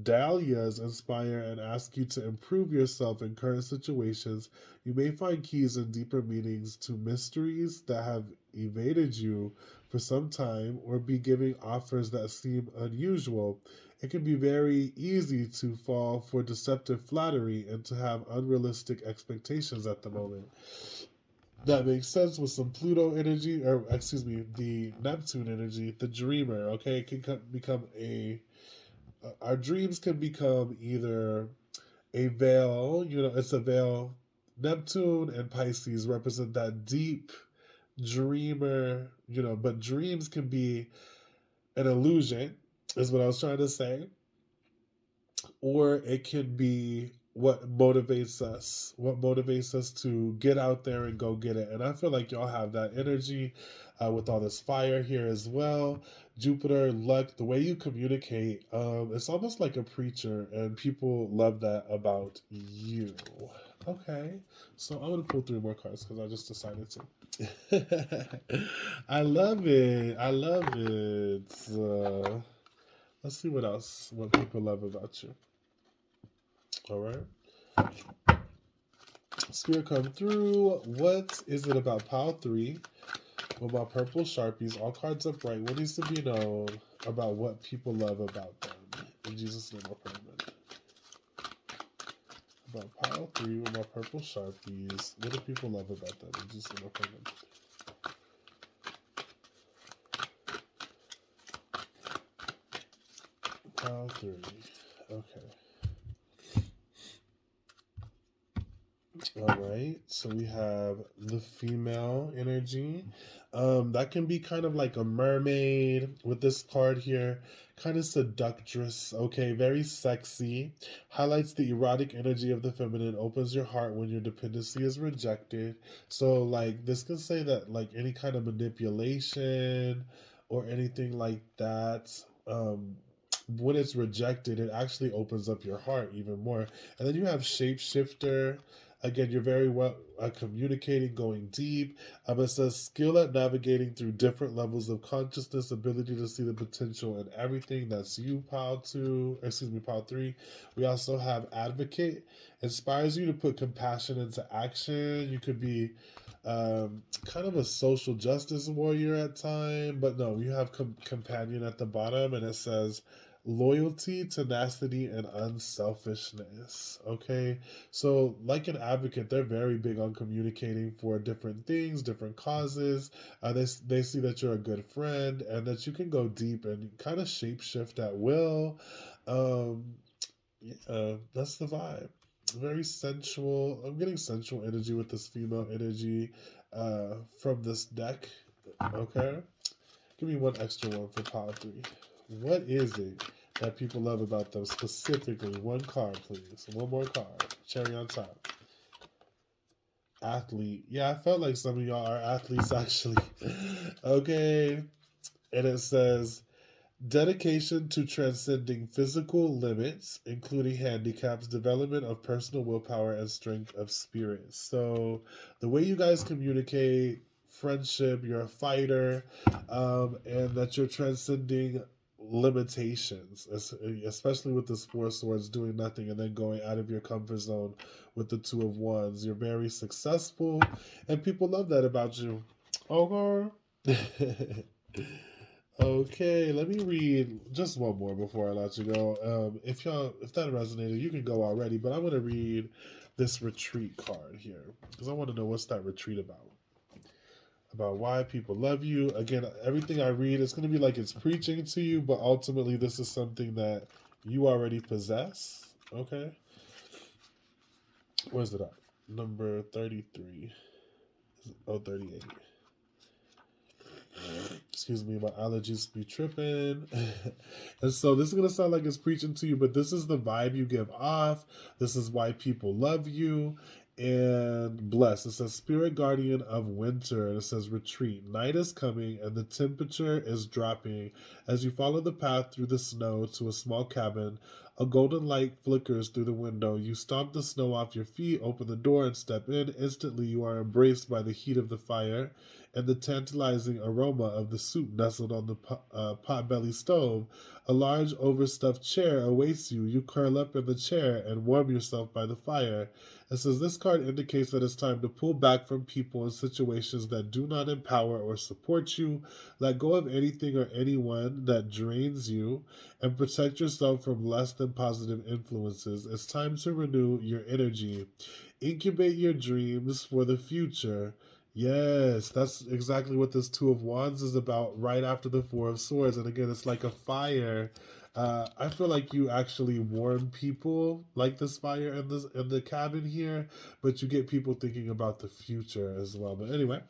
Dahlias inspire and ask you to improve yourself in current situations. You may find keys and deeper meanings to mysteries that have evaded you for some time, or be giving offers that seem unusual. It can be very easy to fall for deceptive flattery and to have unrealistic expectations at the moment. That makes sense with some Pluto energy, or excuse me, the Neptune energy, the dreamer. Okay, it can become a. Our dreams can become either a veil, it's a veil. Neptune and Pisces represent that deep dreamer, but dreams can be an illusion, is what I was trying to say, or it can be what motivates us to get out there and go get it. And I feel like y'all have that energy with all this fire here as well. Jupiter, luck, the way you communicate, it's almost like a preacher, and people love that about you. Okay, so I'm gonna pull three more cards because I just decided to. I love it. I love it. Let's see what people love about you. All right. Spirit come through. What is it about pile three? What about purple sharpies? All cards upright. What needs to be known about what people love about them? In Jesus' name, I pray. About pile three. What about purple sharpies? What do people love about them? In Jesus' name, I pray. Pile three. Okay. All right, so we have the female energy. That can be kind of like a mermaid with this card here, kind of seductress, okay, very sexy. Highlights the erotic energy of the feminine, opens your heart when your dependency is rejected. So, like, this can say that, like, any kind of manipulation or anything like that. When it's rejected, it actually opens up your heart even more. And then you have shapeshifter. Again, you're very well communicating, going deep. It says skill at navigating through different levels of consciousness, ability to see the potential in everything. That's you, pile three. We also have advocate, inspires you to put compassion into action. You could be kind of a social justice warrior at time, but no, you have companion at the bottom, and it says loyalty, tenacity, and unselfishness. Okay, so like an advocate, they're very big on communicating for different things, different causes. They see that you're a good friend and that you can go deep and kind of shapeshift at will. Um, yeah, that's the vibe. Very sensual. I'm getting sensual energy with this female energy from this deck. Okay, give me one extra one for pile three. What is it that people love about them specifically? One card, please. One more card. Cherry on top. Athlete. Yeah, I felt like some of y'all are athletes actually. Okay. And it says dedication to transcending physical limits, including handicaps, development of personal willpower, and strength of spirit. So, the way you guys communicate, friendship, you're a fighter, and that you're transcending limitations, especially with this Four Swords, doing nothing and then going out of your comfort zone with the Two of Wands. You're very successful, and people love that about you. Okay. Okay, let me read just one more before I let you go. If that resonated, you can go already, but I'm gonna read this retreat card here because I want to know what's that retreat about. About why people love you. Again, everything I read is gonna be like it's preaching to you, but ultimately this is something that you already possess. Okay, where's it at? Number 33. Oh, 38. Excuse me, my allergies be tripping. And so this is going to sound like it's preaching to you, but this is the vibe you give off. This is why people love you. And bless. It says spirit guardian of winter. And it says retreat. Night is coming and the temperature is dropping. As you follow the path through the snow to a small cabin, a golden light flickers through the window. You stomp the snow off your feet, open the door, and step in. Instantly, you are embraced by the heat of the fire and the tantalizing aroma of the soup nestled on the pot-belly stove. A large overstuffed chair awaits you. You curl up in the chair and warm yourself by the fire. It says this card indicates that it's time to pull back from people and situations that do not empower or support you. Let go of anything or anyone that drains you and protect yourself from less than positive influences. It's time to renew your energy. Incubate your dreams for the future. Yes, that's exactly what this Two of Wands is about right after the Four of Swords. And again, it's like a fire. I feel like you actually warm people like this fire in the cabin here, but you get people thinking about the future as well. But anyway,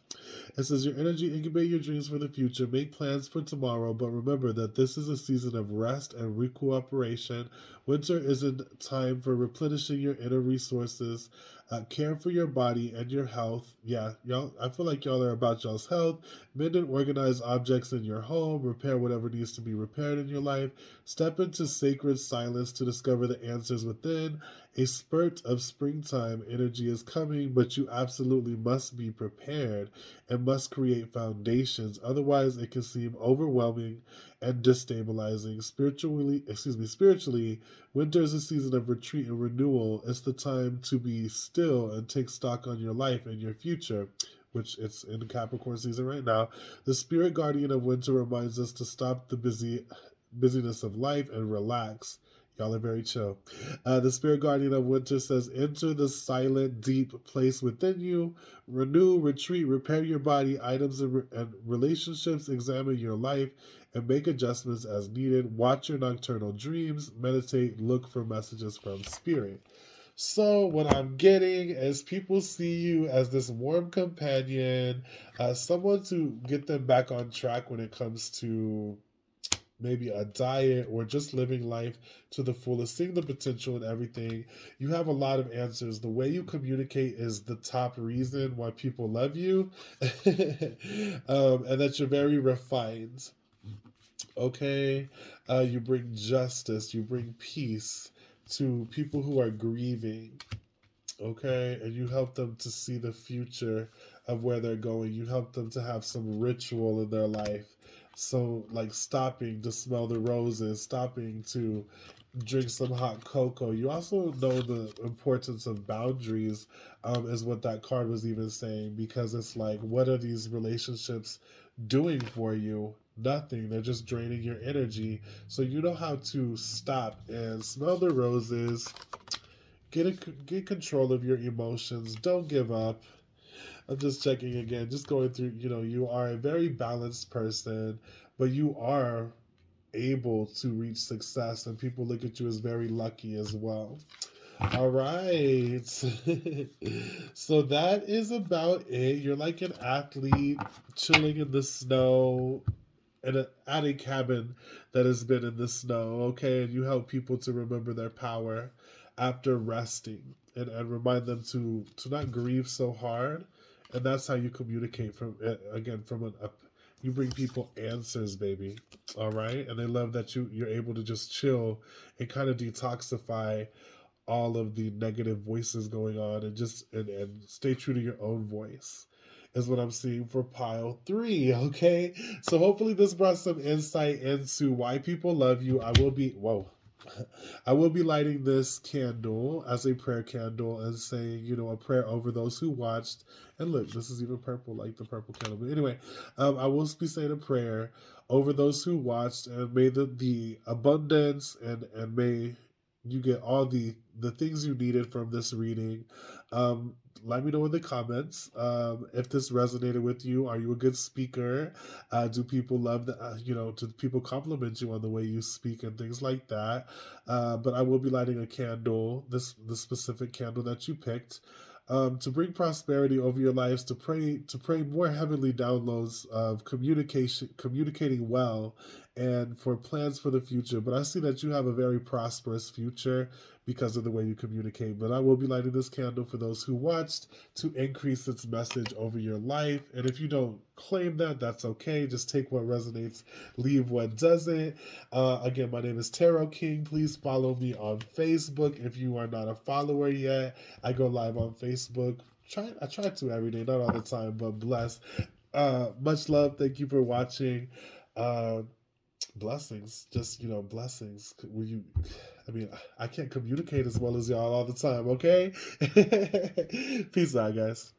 it says your energy incubate your dreams for the future, make plans for tomorrow, but remember that this is a season of rest and recooperation. Winter isn't time for replenishing your inner resources. Care for your body and your health. Yeah, y'all. I feel like y'all are about y'all's health. Mend and organize objects in your home. Repair whatever needs to be repaired in your life. Step into sacred silence to discover the answers within. A spurt of springtime energy is coming, but you absolutely must be prepared and must create foundations. Otherwise, it can seem overwhelming and destabilizing. Spiritually, winter is a season of retreat and renewal. It's the time to be still and take stock on your life and your future, which it's in Capricorn season right now. The spirit guardian of winter reminds us to stop the busyness of life and relax. Y'all are very chill. The spirit guardian of winter says, enter the silent, deep place within you. Renew, retreat, repair your body, items, and relationships. Examine your life and make adjustments as needed. Watch your nocturnal dreams. Meditate. Look for messages from spirit. So, what I'm getting is people see you as this warm companion, someone to get them back on track when it comes to maybe a diet or just living life to the fullest, seeing the potential in everything. You have a lot of answers. The way you communicate is the top reason why people love you, and that you're very refined. Okay, you bring justice, you bring peace to people who are grieving. Okay, and you help them to see the future of where they're going. You help them to have some ritual in their life. So, like stopping to smell the roses, stopping to drink some hot cocoa. You also know the importance of boundaries, is what that card was even saying, because it's like, what are these relationships doing for you? Nothing. They're just draining your energy. So, you know how to stop and smell the roses, get control of your emotions. Don't give up. I'm just checking again, just going through. You are a very balanced person, but you are able to reach success, and people look at you as very lucky as well. All right. So that is about it. You're like an athlete chilling in the snow at a cabin that has been in the snow, okay? And you help people to remember their power after resting, and remind them to not grieve so hard. And that's how you communicate from, again, from you bring people answers, baby. All right? And they love that you're able to just chill and kind of detoxify all of the negative voices going on, and just and stay true to your own voice is what I'm seeing for pile 3. Okay, so hopefully this brought some insight into why people love you. I will be lighting this candle as a prayer candle and saying, a prayer over those who watched. And look, this is even purple, like the purple candle. But anyway, I will be saying a prayer over those who watched, and may the abundance, and may you get all the things you needed from this reading. Um, Let me know in the comments, if this resonated with you. Are you a good speaker? Do people love the do people compliment you on the way you speak and things like that? But I will be lighting a candle, the specific candle that you picked, to bring prosperity over your lives, to pray more heavenly downloads of communicating well, and for plans for the future. But I see that you have a very prosperous future because of the way you communicate. But I will be lighting this candle for those who watched, to increase its message over your life. And if you don't claim that, that's okay. Just take what resonates, leave what doesn't. Again, my name is Tarot King. Please follow me on Facebook if you are not a follower yet. I go live on Facebook. I try to every day, not all the time, but bless. Much love. Thank you for watching. Uh, Blessings, just blessings. Will you? I mean, I can't communicate as well as y'all all the time. Okay. Peace out, guys.